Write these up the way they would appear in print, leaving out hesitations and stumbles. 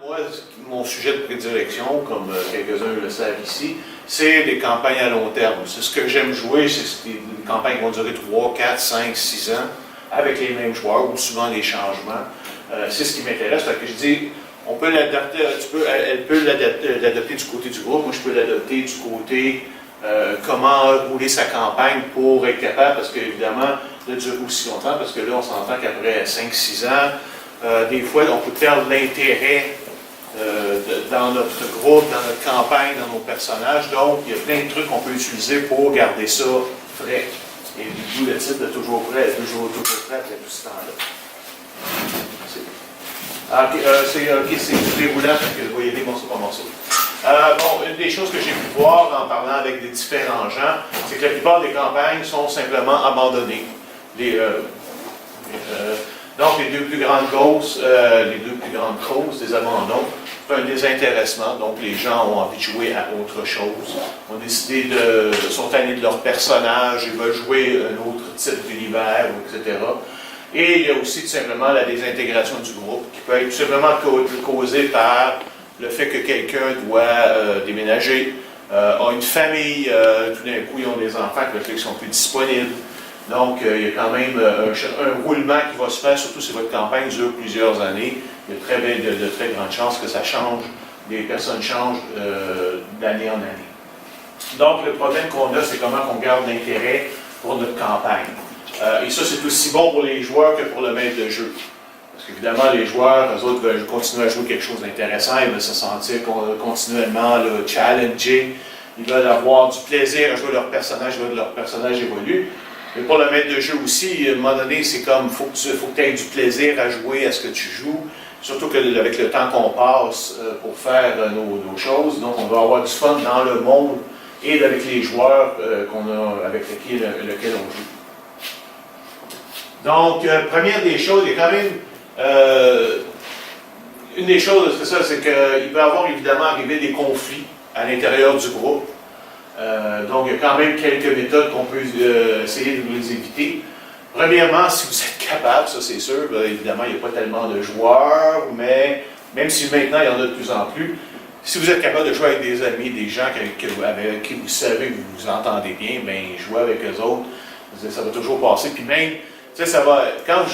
moi, mon sujet de prédilection, comme quelques-uns le savent ici, c'est des campagnes à long terme. C'est ce que j'aime jouer, c'est des campagnes qui vont durer 3, 4, 5, 6 ans, avec les mêmes joueurs, ou souvent des changements. C'est ce qui m'intéresse. Fait que je dis, on peut l'adapter, elle peut l'adapter du côté du groupe, moi je peux l'adapter du côté comment rouler sa campagne pour être capable, parce qu'évidemment, de durer aussi longtemps, parce que là, on s'entend qu'après 5-6 ans, des fois, on peut perdre l'intérêt dans notre groupe, dans notre campagne, dans nos personnages. Donc, il y a plein de trucs qu'on peut utiliser pour garder ça frais. Et d'où le titre de toujours prêt, toujours prêt après tout ce temps-là. C'est déroulant, parce que vous voyez les morceau par morceau. Bon, une des choses que j'ai pu voir en parlant avec des différents gens, c'est que la plupart des campagnes sont simplement abandonnées. Donc, les deux plus grandes causes des abandons, c'est un désintéressement. Donc, les gens ont envie de jouer à autre chose. Ont décidé sont tannés de leur personnage, ils veulent jouer un autre type d'univers, etc. Et il y a aussi tout simplement la désintégration du groupe, qui peut être tout simplement causée par le fait que quelqu'un doit déménager, a une famille, tout d'un coup ils ont des enfants qui ne sont plus disponibles. Donc il y a quand même un roulement qui va se faire, surtout si votre campagne dure plusieurs années. Il y a de très grandes chances que ça change, les personnes changent d'année en année. Donc le problème qu'on a, c'est comment on garde l'intérêt pour notre campagne. Et ça, c'est aussi bon pour les joueurs que pour le maître de jeu. Parce qu'évidemment, les joueurs, eux autres, veulent continuer à jouer quelque chose d'intéressant, ils veulent se sentir continuellement challengés, ils veulent avoir du plaisir à jouer leur personnage, ils veulent que leur personnage évolue. Mais pour le maître de jeu aussi, à un moment donné, c'est comme, il faut que tu aies du plaisir à jouer à ce que tu joues, surtout qu'avec le temps qu'on passe pour faire nos choses, donc on va avoir du fun dans le monde et avec les joueurs avec lesquels on joue. Donc, première des choses, il y a quand même une des choses, c'est ça, c'est qu'il peut y avoir évidemment arrivé des conflits à l'intérieur du groupe. Donc, il y a quand même quelques méthodes qu'on peut essayer de les éviter. Premièrement, si vous êtes capable, ça c'est sûr, évidemment, il n'y a pas tellement de joueurs, mais même si maintenant il y en a de plus en plus, si vous êtes capable de jouer avec des amis, des gens avec qui vous savez que vous vous entendez bien, bien, jouez avec eux autres, ça va toujours passer. Puis même, tu sais, ça va, quand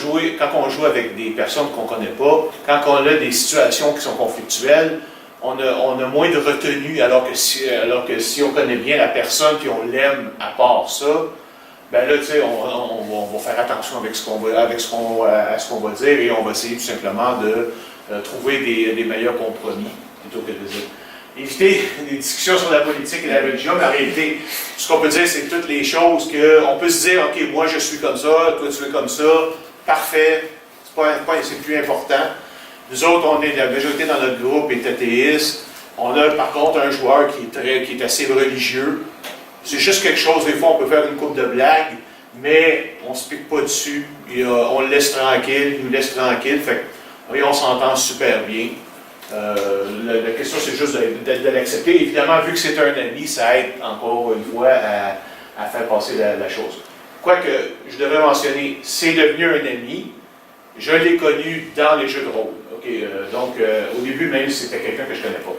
on joue avec des personnes qu'on ne connaît pas, quand on a des situations qui sont conflictuelles, on a moins de retenue, alors que si on connaît bien la personne et on l'aime à part ça, ben là, tu sais, on va faire attention avec ce qu'on va dire et on va essayer tout simplement de trouver des meilleurs compromis plutôt que de dire. Éviter des discussions sur la politique et la religion, mais en réalité, ce qu'on peut dire, c'est toutes les choses qu'on peut se dire, OK, moi je suis comme ça, toi tu es comme ça, parfait, c'est plus important. Nous autres, la majorité dans notre groupe est athéiste. On a par contre un joueur qui est assez religieux. C'est juste quelque chose, des fois on peut faire une couple de blagues, mais on ne se pique pas dessus. On le laisse tranquille, il nous laisse tranquille. Fait que, on s'entend super bien. La question, c'est juste de l'accepter. Évidemment, vu que c'est un ami, ça aide encore une fois à faire passer la chose. Quoique, je devrais mentionner, c'est devenu un ami. Je l'ai connu dans les jeux de rôle. Okay, donc, au début, même si c'était quelqu'un que je ne connais pas.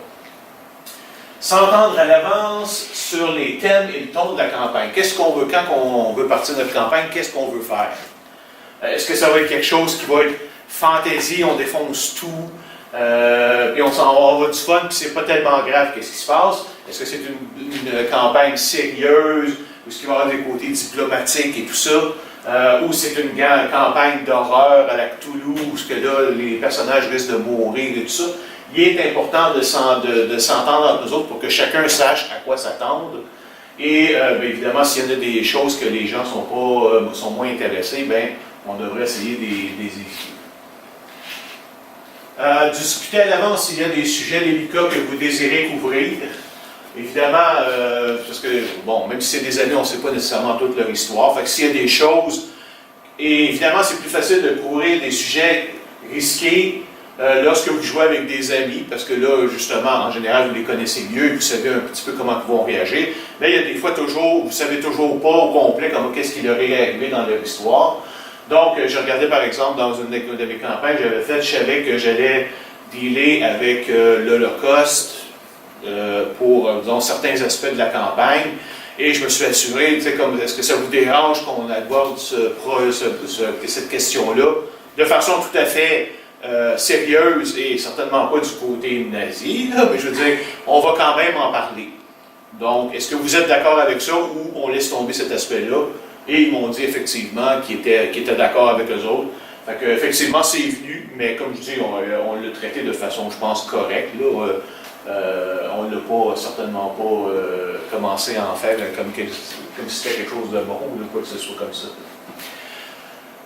S'entendre à l'avance sur les thèmes et le ton de la campagne. Qu'est-ce qu'on veut quand on veut partir de notre campagne? Qu'est-ce qu'on veut faire? Est-ce que ça va être quelque chose qui va être fantaisie, on défonce tout, puis on va avoir du fun, puis c'est pas tellement grave qu'est-ce qui se passe? Est-ce que c'est une campagne sérieuse, ou est-ce qu'il va y avoir des côtés diplomatiques et tout ça? Ou c'est une campagne d'horreur à la Cthulhu, où ce que là, les personnages risquent de mourir et tout ça? Il est important de s'entendre entre nous autres pour que chacun sache à quoi s'attendre. Et bien évidemment, s'il y en a des choses que les gens sont moins intéressés, bien, on devrait essayer de les éviter. Discuter à l'avance s'il y a des sujets délicats que vous désirez couvrir. Évidemment, parce que, bon, même si c'est des années, on ne sait pas nécessairement toute leur histoire. Fait que s'il y a des choses, et évidemment, c'est plus facile de couvrir des sujets risqués lorsque vous jouez avec des amis, parce que là, justement, en général, vous les connaissez mieux, vous savez un petit peu comment ils vont réagir. Mais il y a des fois toujours, vous savez toujours pas au complet qu'est-ce qui leur est arrivé dans leur histoire. Donc, je regardais par exemple dans une de mes campagnes, je savais que j'allais dealer avec l'Holocauste pour, disons, certains aspects de la campagne. Et je me suis assuré, tu sais, comme, est-ce que ça vous dérange qu'on aborde cette question-là de façon tout à fait sérieuse et certainement pas du côté nazi, là, mais je veux dire, on va quand même en parler. Donc, est-ce que vous êtes d'accord avec ça ou on laisse tomber cet aspect-là? Et ils m'ont dit effectivement qu'ils étaient d'accord avec eux autres. Fait que, effectivement, c'est venu, mais comme je dis, on l'a traité de façon, je pense, correcte. Là. On ne l'a pas, certainement pas commencé à en faire comme si c'était quelque chose de bon ou quoi que ce soit comme ça.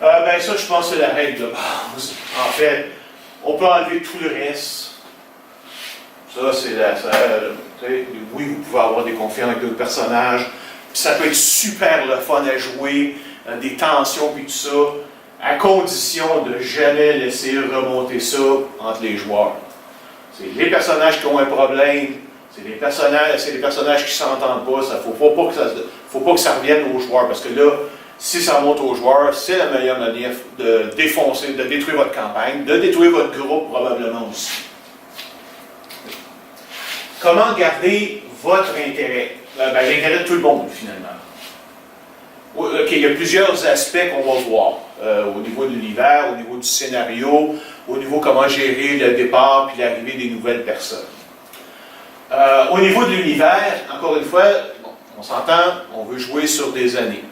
Ben ça, je pense que c'est la règle de base. En fait, on peut enlever tout le reste. Ça, c'est la... oui, vous pouvez avoir des conflits avec d'autres personnages. Ça peut être super le fun à jouer, des tensions puis tout ça, à condition de jamais laisser remonter ça entre les joueurs. C'est les personnages qui ont un problème, c'est les personnages qui ne s'entendent pas, il ne faut pas que ça revienne aux joueurs, parce que là, si ça remonte aux joueurs, c'est la meilleure manière de défoncer, de détruire votre campagne, de détruire votre groupe probablement aussi. Comment garder votre intérêt? L'intérêt de tout le monde, finalement. OK, il y a plusieurs aspects qu'on va voir au niveau de l'univers, au niveau du scénario, au niveau comment gérer le départ puis l'arrivée des nouvelles personnes. Au niveau de l'univers, encore une fois, bon, on s'entend, on veut jouer sur des années.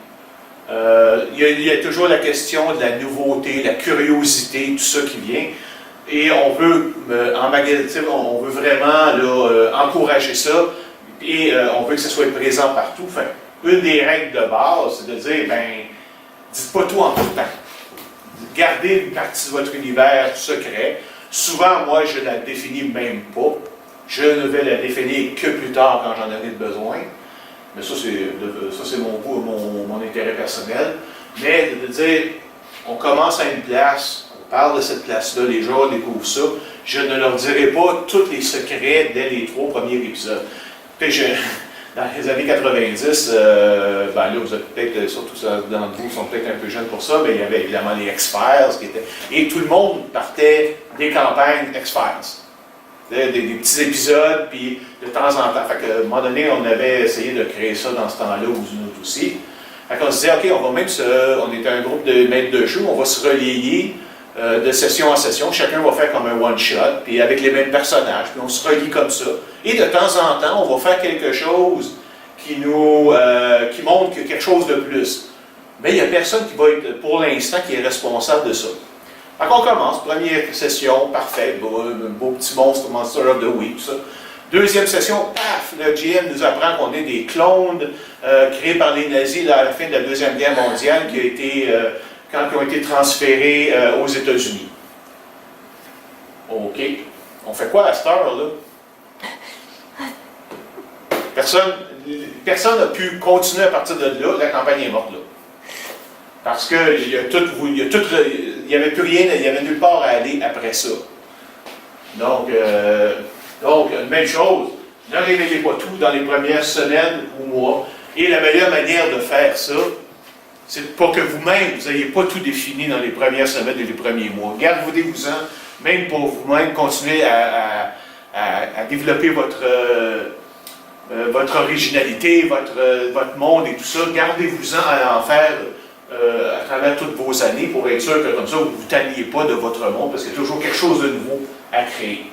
Il y a toujours la question de la nouveauté, la curiosité, tout ça qui vient. Et on veut, on veut vraiment là, encourager ça et on veut que ça soit présent partout. Enfin, une des règles de base, c'est de dire, dites pas tout en tout temps. Gardez une partie de votre univers secret. Souvent, moi, je ne la définis même pas. Je ne vais la définir que plus tard quand j'en aurai besoin. Mais ça, c'est mon intérêt personnel. Mais de dire, on commence à une place, on parle de cette place-là, les joueurs découvrent ça. Je ne leur dirai pas tous les secrets dès les 3 premiers épisodes. Dans les années 90, là, vous êtes peut-être, surtout d'entre vous sont peut-être un peu jeunes pour ça, mais il y avait évidemment les X-Files qui étaient. Et tout le monde partait des campagnes X-Files. Des petits épisodes, puis de temps en temps. Fait qu'à un moment donné, on avait essayé de créer ça dans ce temps-là, ou une autre aussi. Fait qu'on se disait, OK, on était un groupe de maîtres de jeu, on va se relayer de session en session. Chacun va faire comme un one-shot, puis avec les mêmes personnages, puis on se relie comme ça. Et de temps en temps, on va faire quelque chose qui montre qu'il y a quelque chose de plus. Mais il n'y a personne qui va être, pour l'instant, qui est responsable de ça. Fait qu'on commence, première session, parfait, beau petit monstre, Monster of the Week, tout ça. Deuxième session, paf, le GM nous apprend qu'on est des clones créés par les nazis là, à la fin de la Deuxième Guerre mondiale quand ils ont été transférés aux États-Unis. OK. On fait quoi à cette heure-là? Personne n'a pu continuer à partir de là, la campagne est morte là. Parce qu'il n'y avait plus rien, il n'y avait nulle part à aller après ça. Donc, même chose, ne révélez pas tout dans les premières semaines ou mois. Et la meilleure manière de faire ça, c'est pour que vous-même, vous n'ayez pas tout défini dans les premières semaines et les premiers mois. Gardez-vous-en, même pour vous-même, continuer à développer votre originalité, votre monde et tout ça. Gardez-vous-en à en faire à travers toutes vos années pour être sûr que comme ça, vous ne vous tanniez pas de votre monde parce qu'il y a toujours quelque chose de nouveau à créer.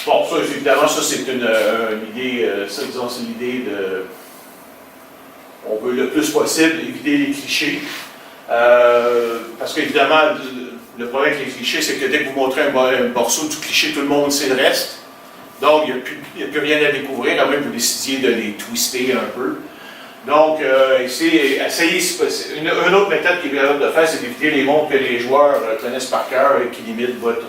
Bon, ça, évidemment, ça c'est une idée, disons, c'est l'idée de... On veut le plus possible éviter les clichés. Parce qu'évidemment, le problème avec les clichés, c'est que dès que vous montrez un morceau du cliché, tout le monde sait le reste. Donc, il n'y a plus rien à découvrir, à moins que vous décidiez de les twister un peu. Donc, essayez, une autre méthode qui est capable de faire, c'est d'éviter les mondes que les joueurs connaissent par cœur et qui limitent votre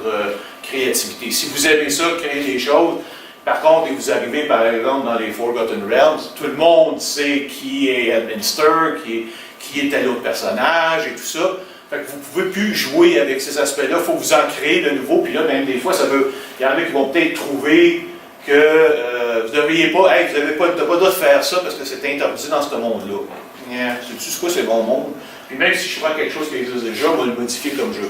créativité. Si vous aimez ça, créer des choses, par contre, et vous arrivez par exemple dans les Forgotten Realms, tout le monde sait qui est Elminster, qui est tel autre personnage et tout ça. Fait que vous ne pouvez plus jouer avec ces aspects-là, il faut vous en créer de nouveau. Puis là, même des fois, il y en a qui vont peut-être trouver que vous ne devriez pas, vous n'avez pas le droit de faire ça parce que c'est interdit dans ce monde-là. Yeah, c'est quoi, c'est bon monde. Puis même si je prends quelque chose qui existe déjà, on va le modifier comme je veux.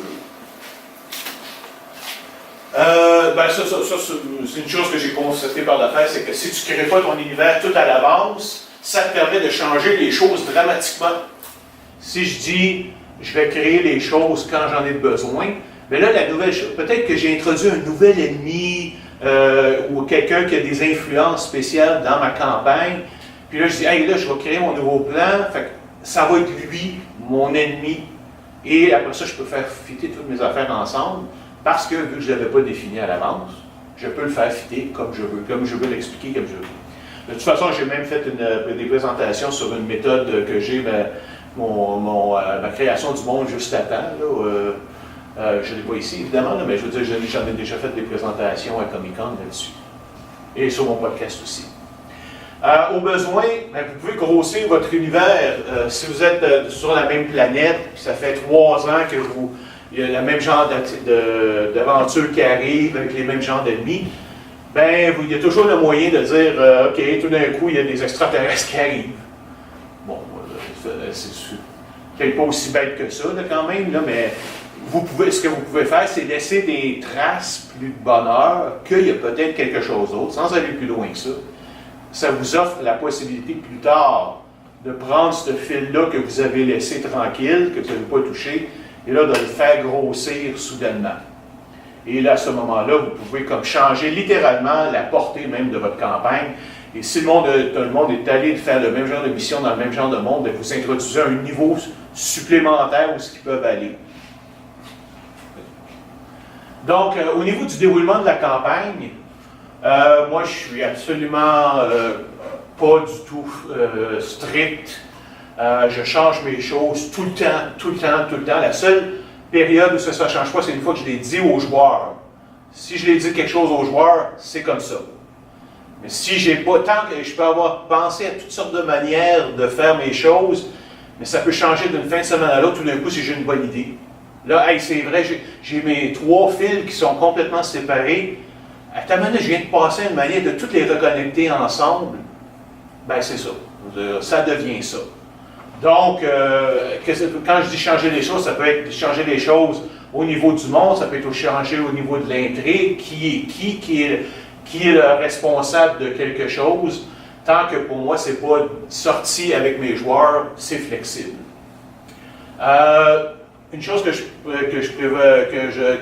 C'est une chose que j'ai constatée par le fait, c'est que si tu ne crées pas ton univers tout à l'avance, ça te permet de changer les choses dramatiquement. Si je dis, je vais créer les choses quand j'en ai besoin, mais là, la nouvelle chose, peut-être que j'ai introduit un nouvel ennemi ou quelqu'un qui a des influences spéciales dans ma campagne, puis là, je dis, hey, là, je vais créer mon nouveau plan, fait que ça va être lui, mon ennemi, et après ça, je peux faire fitter toutes mes affaires ensemble, parce que, vu que je ne l'avais pas défini à l'avance, je peux le faire fitter comme je veux l'expliquer comme je veux. De toute façon, j'ai même fait des présentations sur une méthode que j'ai, ma création du monde juste à temps. Je ne l'ai pas ici, évidemment, là, mais je veux dire, j'en ai déjà fait des présentations à Comic-Con là-dessus. Et sur mon podcast aussi. Au besoin, vous pouvez grossir votre univers. Si vous êtes sur la même planète, puis ça fait 3 ans que il y a le même genre d'aventure qui arrive, avec les mêmes genres d'ennemis, ben, il y a toujours le moyen de dire, OK, tout d'un coup, il y a des extraterrestres qui arrivent. Bon, c'est peut-être pas aussi bête que ça, là, quand même, là, mais ce que vous pouvez faire, c'est laisser des traces plus de bonheur, qu'il y a peut-être quelque chose d'autre, sans aller plus loin que ça. Ça vous offre la possibilité plus tard de prendre ce fil-là que vous avez laissé tranquille, que vous n'avez pas touché, et là, de le faire grossir soudainement. Et là, à ce moment-là, vous pouvez comme changer littéralement la portée même de votre campagne. Et si tout le monde est allé faire le même genre de mission dans le même genre de monde, vous introduisez un niveau supplémentaire où ils peuvent aller. Donc, au niveau du déroulement de la campagne, moi, je suis absolument pas du tout strict. Je change mes choses tout le temps. La seule période où ça ne change pas, c'est une fois que je l'ai dit aux joueurs. Si je l'ai dit quelque chose aux joueurs, c'est comme ça. Mais si j'ai pas, tant que je peux avoir pensé à toutes sortes de manières de faire mes choses, mais ça peut changer d'une fin de semaine à l'autre, tout d'un coup, si j'ai une bonne idée. Là, hey, c'est vrai, j'ai mes 3 fils qui sont complètement séparés. À ta manière, je viens de passer à une manière de toutes les reconnecter ensemble. Ben, c'est ça. Ça devient ça. Donc, quand je dis changer les choses, ça peut être changer les choses au niveau du monde, ça peut être changer au niveau de l'intrigue, qui est le responsable de quelque chose, tant que pour moi, c'est pas sorti avec mes joueurs, c'est flexible. Une chose que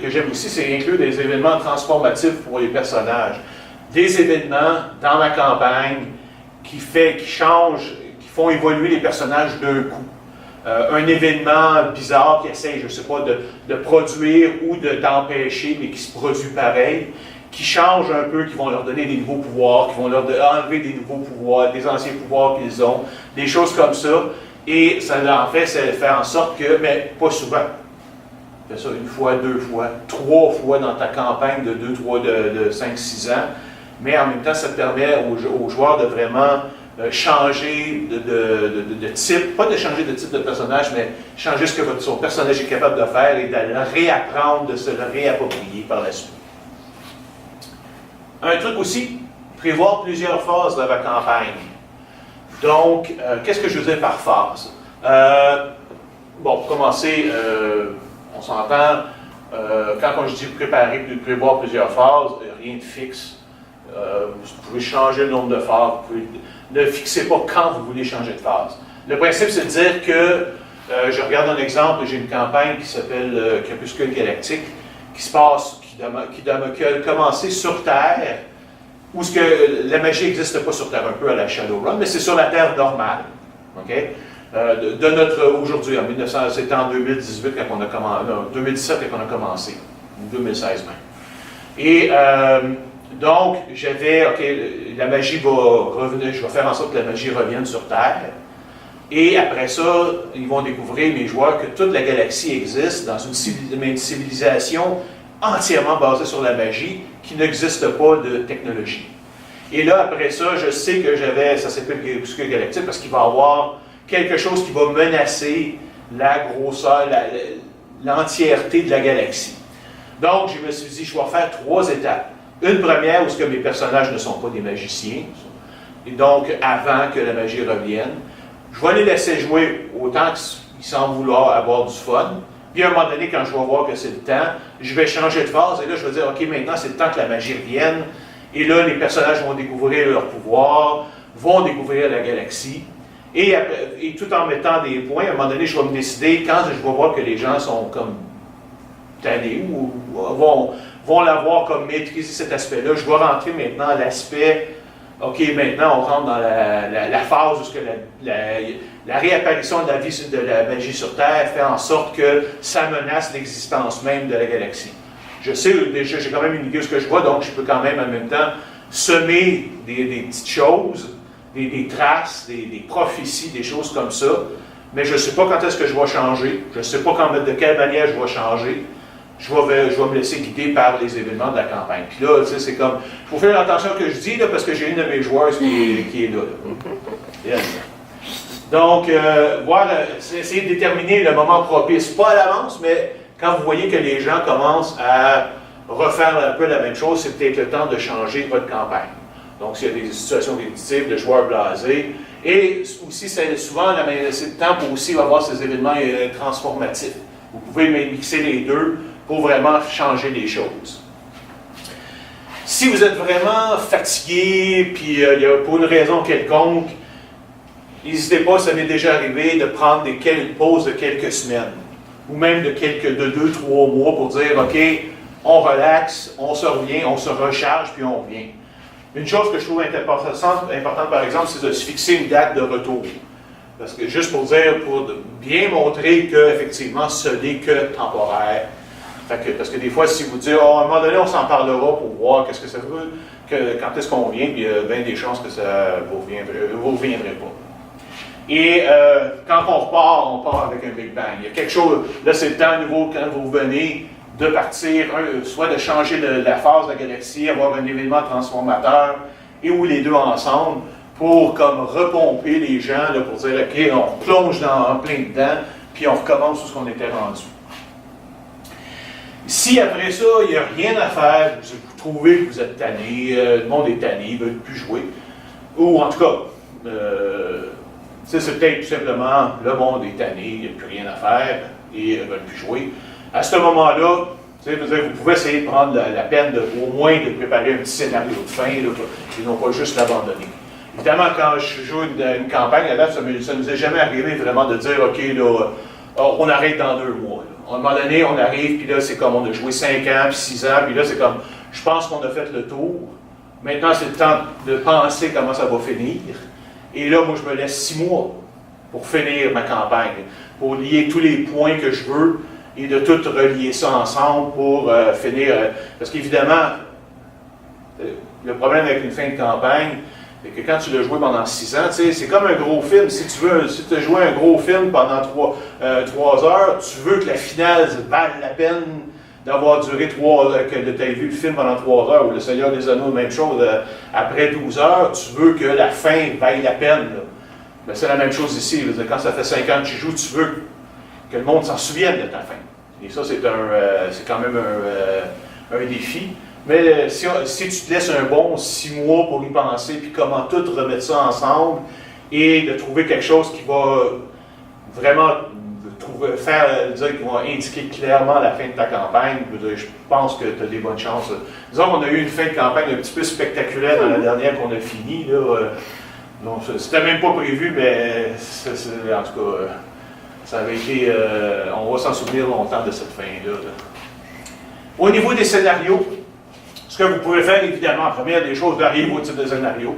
j'aime aussi, c'est inclure des événements transformatifs pour les personnages. Des événements dans ma campagne qui changent, qui font évoluer les personnages d'un coup. Un événement bizarre qui essaie, je ne sais pas, de produire ou d'empêcher, mais qui se produit pareil, qui change un peu, qui vont leur donner des nouveaux pouvoirs, qui vont leur enlever des nouveaux pouvoirs, des anciens pouvoirs qu'ils ont, des choses comme ça. Et ça en fait, c'est faire en sorte que, mais pas souvent. Fais ça 1 fois, 2 fois, 3 fois dans ta campagne de 2, 3, de 5, 6 ans. Mais en même temps, ça te permet aux joueurs de vraiment changer de type, pas de changer de type de personnage, mais changer ce que son personnage est capable de faire et de réapprendre, de se le réapproprier par la suite. Un truc aussi, prévoir plusieurs phases de la campagne. Donc, qu'est-ce que je veux dire par phase? Bon, pour commencer, on s'entend, quand je dis prévoir plusieurs phases, rien de fixe. Vous pouvez changer le nombre de phases, ne fixez pas quand vous voulez changer de phase. Le principe, c'est de dire que, je regarde un exemple, j'ai une campagne qui s'appelle Crépuscule Galactique, qui a commencé sur Terre, où la magie n'existe pas sur Terre, un peu à la Shadowrun, mais c'est sur la Terre normale. Okay? De notre aujourd'hui, c'était en 2018 quand on a commencé, non, 2017 quand on a commencé, ou 2016 même. Et donc, la magie va revenir, je vais faire en sorte que la magie revienne sur Terre. Et après ça, ils vont découvrir, mes joueurs, que toute la galaxie existe dans une civilisation entièrement basée sur la magie, qui n'existe pas de technologie. Et là, après ça, je sais que ça s'appelle Crépuscule Galactique, parce qu'il va y avoir quelque chose qui va menacer la grosseur, l'entièreté de la galaxie. Donc, je me suis dit, je vais faire 3 étapes. Une première, où mes personnages ne sont pas des magiciens, et donc, avant que la magie revienne, je vais les laisser jouer autant qu'ils semblent vouloir avoir du fun. Puis à un moment donné, quand je vais voir que c'est le temps, je vais changer de phase, et là je vais dire, OK, maintenant c'est le temps que la magie revienne, et là les personnages vont découvrir leur pouvoir, vont découvrir la galaxie, et tout en mettant des points, à un moment donné, je vais me décider, quand je vais voir que les gens sont comme tannés, ou vont l'avoir comme maîtrisé cet aspect-là, je vais rentrer maintenant l'aspect, OK, maintenant on rentre dans la phase où la réapparition de la magie sur Terre fait en sorte que ça menace l'existence même de la galaxie. Je sais déjà, j'ai quand même une idée de ce que je vois, donc je peux quand même en même temps semer des petites choses, des traces, des prophéties, des choses comme ça, mais je ne sais pas quand est-ce que je vais changer, je ne sais pas de quelle manière je vais changer. Je vais me laisser guider par les événements de la campagne. Puis là, tu sais, c'est comme, il faut faire attention à ce que je dis, là, parce que j'ai une de mes joueuses qui est là. Donc, voilà, c'est essayer de déterminer le moment propice, pas à l'avance, mais quand vous voyez que les gens commencent à refaire un peu la même chose, c'est peut-être le temps de changer votre campagne. Donc, s'il y a des situations répétitives, de joueurs blasés, et aussi, c'est souvent, c'est le temps pour aussi avoir ces événements transformatifs. Vous pouvez mixer les deux pour vraiment changer les choses. Si vous êtes vraiment fatigué, puis pour une raison quelconque, n'hésitez pas, ça m'est déjà arrivé, de prendre des pauses de quelques semaines, ou même de 2-3 mois pour dire, OK, on relaxe, on se revient, on se recharge, puis on revient. Une chose que je trouve importante par exemple, c'est de se fixer une date de retour. Parce que juste pour bien montrer qu'effectivement, ce n'est que temporaire. Parce que des fois, si vous dites, à un moment donné, on s'en parlera pour voir qu'est-ce que ça veut, quand est-ce qu'on vient, puis il y a bien des chances que ça vous reviendrez pas. Et quand on part avec un Big Bang. Il y a quelque chose, là c'est le temps nouveau quand vous venez de partir, soit de changer la phase de la galaxie, avoir un événement transformateur, et ou les deux ensemble, pour comme repomper les gens, là, pour dire, OK, on plonge en plein dedans, puis on recommence où ce qu'on était rendu. Si après ça, il n'y a rien à faire, vous trouvez que vous êtes tanné, le monde est tanné, il ne veut plus jouer, ou en tout cas, c'est peut-être tout simplement le monde est tanné, il n'y a plus rien à faire, et ne veut plus jouer. À ce moment-là, vous pouvez essayer de prendre la peine au moins de préparer un petit scénario de fin, là, et non pas juste l'abandonner. Évidemment, quand je joue une campagne, ça ne nous est jamais arrivé vraiment de dire, OK, là, on arrête dans 2 mois. Là. À un moment donné, on arrive, puis là, c'est comme on a joué 5 ans, puis 6 ans, puis là, c'est comme, je pense qu'on a fait le tour. Maintenant, c'est le temps de penser comment ça va finir. Et là, moi, je me laisse 6 mois pour finir ma campagne, pour lier tous les points que je veux et de tout relier ça ensemble pour finir. Parce qu'évidemment, le problème avec une fin de campagne, c'est que quand tu l'as joué pendant 6 ans, c'est comme un gros film. Si tu as joué un gros film pendant 3 heures, tu veux que la finale vaille la peine d'avoir duré 3 heures, que tu aies vu le film pendant 3 heures, ou Le Seigneur des Anneaux, même chose, après 12 heures, tu veux que la fin vaille la peine. Ben, c'est la même chose ici. Quand ça fait 5 ans que tu joues, tu veux que le monde s'en souvienne de ta fin. Et ça, c'est quand même un défi. Mais si tu te laisses un bon 6 mois pour y penser, puis comment tout remettre ça ensemble, et de trouver quelque chose qui va vraiment qui va indiquer clairement la fin de ta campagne, je pense que tu as des bonnes chances. Disons qu'on a eu une fin de campagne un petit peu spectaculaire dans la dernière qu'on a finie. C'était même pas prévu, mais en tout cas, ça avait été. On va s'en souvenir longtemps de cette fin-là. Au niveau des scénarios, ce que vous pouvez faire, évidemment, première des choses, varier vos types de scénarios.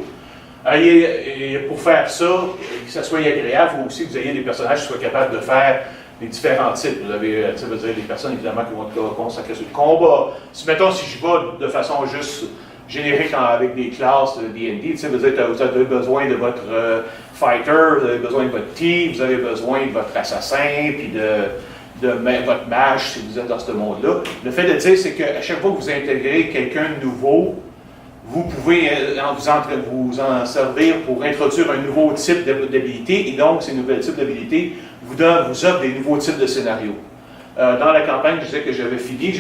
Pour faire ça, que ça soit agréable, il faut aussi que vous ayez des personnages qui soient capables de faire les différents types. Vous avez des personnes, évidemment, qui vont être consacrées sur le combat. Si je vais de façon juste générique avec des classes de D&D, vous avez besoin de votre fighter, vous avez besoin de votre thief, vous avez besoin de votre assassin, puis de votre mage, si vous êtes dans ce monde-là. Le fait de dire, c'est qu'à chaque fois que vous intégrez quelqu'un de nouveau, vous pouvez vous en servir pour introduire un nouveau type d'habilité, et donc ces nouveaux types d'habilités vous offrent des nouveaux types de scénarios. Dans la campagne, je disais que j'avais fini,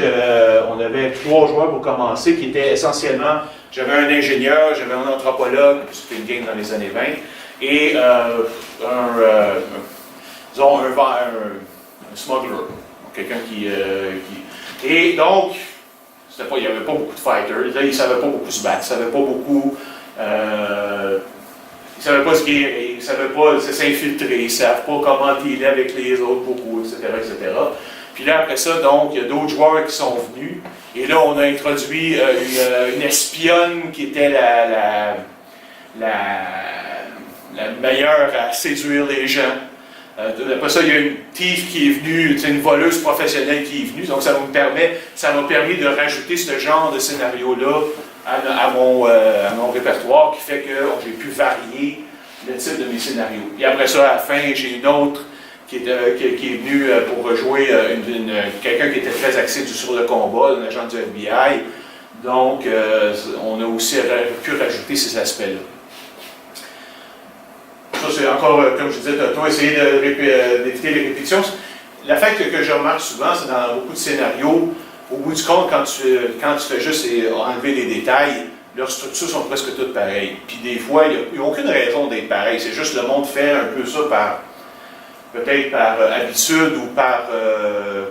on avait 3 joueurs pour commencer, qui étaient essentiellement, j'avais un ingénieur, j'avais un anthropologue, c'était une game dans les années 20, et un smuggler. quelqu'un Et donc, il n'y avait pas beaucoup de fighters, là, ils ne savaient pas beaucoup se battre, ils ne savaient pas beaucoup... ils ne savaient pas ils ne savaient pas s'infiltrer, ils ne savent pas comment dealer avec les autres beaucoup, etc., etc. Puis là, après ça, donc, il y a d'autres joueurs qui sont venus. Et là, on a introduit une espionne qui était la meilleure à séduire les gens. Après ça, il y a une thief qui est venue, une voleuse professionnelle qui est venue. Donc, ça m'a permis de rajouter ce genre de scénario-là à mon répertoire, qui fait que j'ai pu varier le type de mes scénarios. Et après ça, à la fin, j'ai une autre qui est venue pour jouer quelqu'un qui était très axé sur le combat, un agent du FBI. Donc, on a aussi pu rajouter ces aspects-là. Ça, c'est encore, comme je disais, tantôt, essayer d'éviter les répétitions. L'effet que je remarque souvent, c'est dans beaucoup de scénarios, au bout du compte, quand tu fais juste enlever les détails, leurs structures sont presque toutes pareilles. Puis des fois, il n'y a aucune raison d'être pareil. C'est juste le monde fait un peu ça peut-être par habitude ou par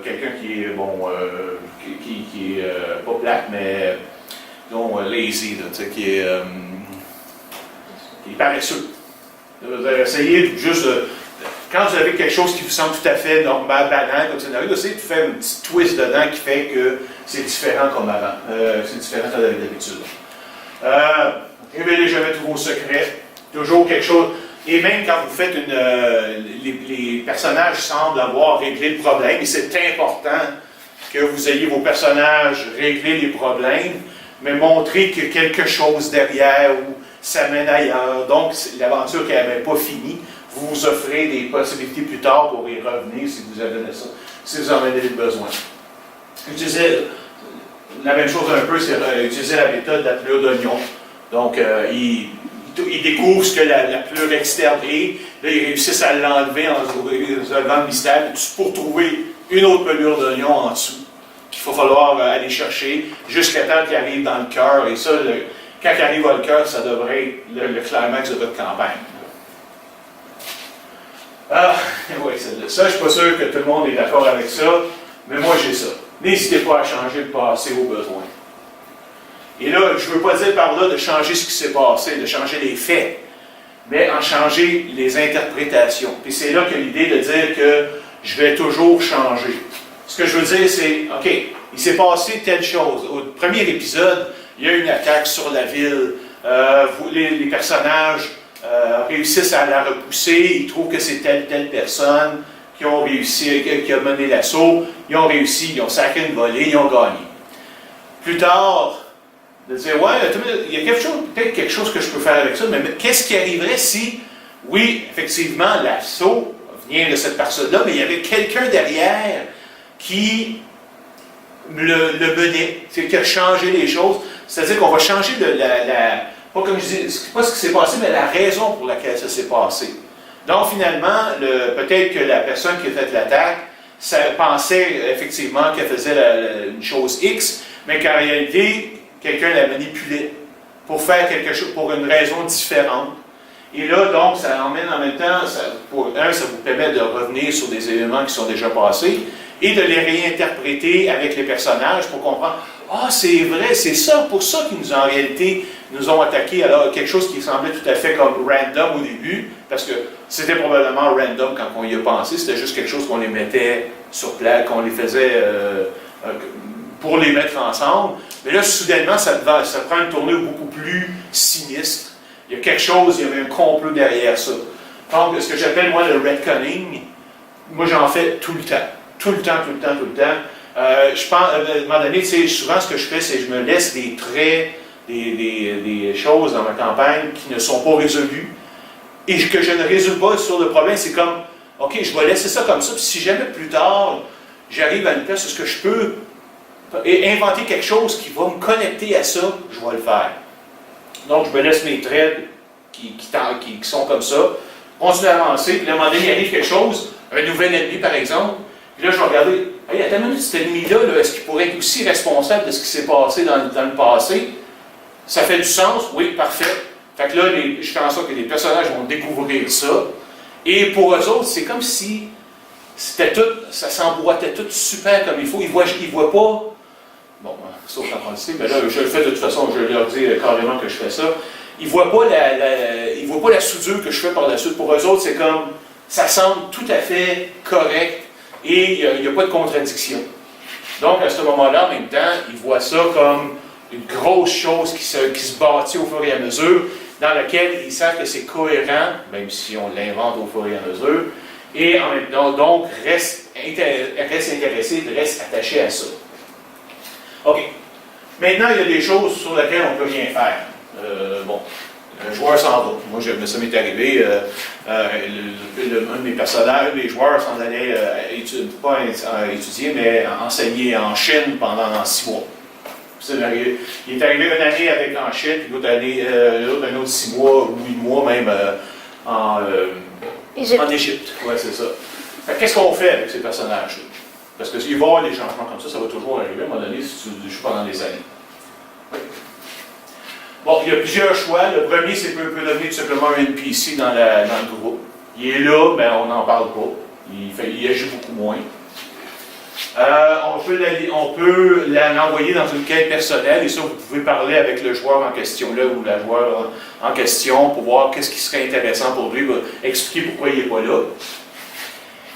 quelqu'un qui est, qui est pas plate, mais disons lazy, là, qui est paresseux. Essayez juste quand vous avez quelque chose qui vous semble tout à fait normal, banal comme scénario, essayez de faire un petit twist dedans qui fait que c'est différent comme avant. C'est différent d'habitude. Révélez jamais tous vos secrets. Toujours quelque chose. Et même quand vous faites les personnages semblent avoir réglé le problème, et c'est important que vous ayez vos personnages régler les problèmes, mais montrer qu'il y a quelque chose derrière ou ça mène ailleurs. Donc, l'aventure qui n'avait pas fini, vous vous offrez des possibilités plus tard pour y revenir si vous avez ça, si vous en avez besoin. Utilisez la même chose un peu, c'est utiliser la méthode de la pleure d'oignon. Donc, ils découvrent ce que la pleure externe est, là, ils réussissent à l'enlever en relevant le mystère, pour trouver une autre pelure d'oignon en dessous, qu'il va falloir aller chercher jusqu'à temps qu'il arrive dans le cœur. Et ça, quand il arrive dans le cœur, ça devrait être le climax de votre campagne. Oui, ça, je ne suis pas sûr que tout le monde est d'accord avec ça, mais moi j'ai ça. N'hésitez pas à changer le passé au besoin. Et là, je ne veux pas dire par là de changer ce qui s'est passé, de changer les faits, mais en changer les interprétations. Puis c'est là que l'idée de dire que je vais toujours changer. Ce que je veux dire, c'est, OK, il s'est passé telle chose. Au premier épisode, il y a une attaque sur la ville. Les personnages réussissent à la repousser. Ils trouvent que c'est telle personne qui ont réussi, qui a mené l'assaut. Ils ont réussi, ils ont sacré une volée, ils ont gagné. Plus tard, de dire, ouais, il y a peut-être quelque chose que je peux faire avec ça, mais qu'est-ce qui arriverait si, oui, effectivement, l'assaut vient de cette personne-là, mais il y avait quelqu'un derrière qui le menait, qui a changé les choses. C'est-à-dire qu'on va changer pas comme je dis, pas ce qui s'est passé, mais la raison pour laquelle ça s'est passé. Donc, finalement, peut-être que la personne qui a fait l'attaque pensait effectivement qu'elle faisait une chose X, mais qu'en réalité, quelqu'un la manipulait pour faire quelque chose, pour une raison différente. Et là, donc, ça emmène en même temps, ça vous permet de revenir sur des éléments qui sont déjà passés et de les réinterpréter avec les personnages pour comprendre, c'est vrai, c'est ça, pour ça qu'ils en réalité nous ont attaqué. Alors, quelque chose qui semblait tout à fait comme random au début, parce que c'était probablement random quand on y a pensé, c'était juste quelque chose qu'on les mettait sur place, qu'on les faisait pour les mettre ensemble. Mais là, soudainement, ça prend une tournure beaucoup plus sinistre. Il y a quelque chose, il y avait un complot derrière ça. Donc, ce que j'appelle, moi, le retconning, moi, j'en fais tout le temps. Tout le temps. Je pense, à un moment donné, souvent, ce que je fais, c'est que je me laisse des traits, des choses dans ma campagne qui ne sont pas résolues et que je ne résous pas sur le problème. C'est comme, OK, je vais laisser ça comme ça, puis si jamais plus tard, j'arrive à une place où je peux inventer quelque chose qui va me connecter à ça, je vais le faire. Donc, je me laisse mes traits qui sont comme ça, continue à avancer, puis à un moment donné, il arrive quelque chose, un nouvel ennemi, par exemple, puis là, je vais regarder, hey, attends une minute, cet ennemi-là, est-ce qu'il pourrait être aussi responsable de ce qui s'est passé dans le passé? Ça fait du sens? Oui, parfait. Fait que là, je fais en sorte que les personnages vont découvrir ça, et pour eux autres, c'est comme si c'était tout, ça s'emboîtait tout super comme il faut. Ils voient pas, bon, sauf la quantité, mais là, je le fais de toute façon, je leur dis carrément que je fais ça. Ils voient pas la soudure que je fais par la suite. Pour eux autres, c'est comme, ça semble tout à fait correct et il n'y a pas de contradiction. Donc, à ce moment-là, en même temps, ils voient ça comme une grosse chose qui se bâtit au fur et à mesure, dans laquelle ils savent que c'est cohérent, même si on l'invente au fur et à mesure, et en même temps, donc, reste intéressé, reste attaché à ça. OK. Maintenant, il y a des choses sur lesquelles on ne peut rien faire. Bon, un joueur s'en va. Moi, ça m'est arrivé, un de mes personnages, les joueurs s'en allaient pas étudier, mais enseigner en Chine pendant 6 mois. Il est arrivé une année en Chine, puis l'autre année, un autre 6 mois, ou 8 mois même en Égypte. Oui, c'est ça. Qu'est-ce qu'on fait avec ces personnages-là? Parce qu'il va y avoir des changements comme ça va toujours arriver à un moment donné si tu joues pendant des années. Oui. Bon, il y a plusieurs choix. Le premier, c'est qu'il peut devenir tout simplement un NPC dans le groupe. Il est là, mais on n'en parle pas. Il agit beaucoup moins. On peut l'envoyer dans une quête personnelle, et ça, vous pouvez parler avec le joueur en question là, ou la joueur en question pour voir qu'est-ce qui serait intéressant pour lui, expliquer pourquoi il n'est pas là.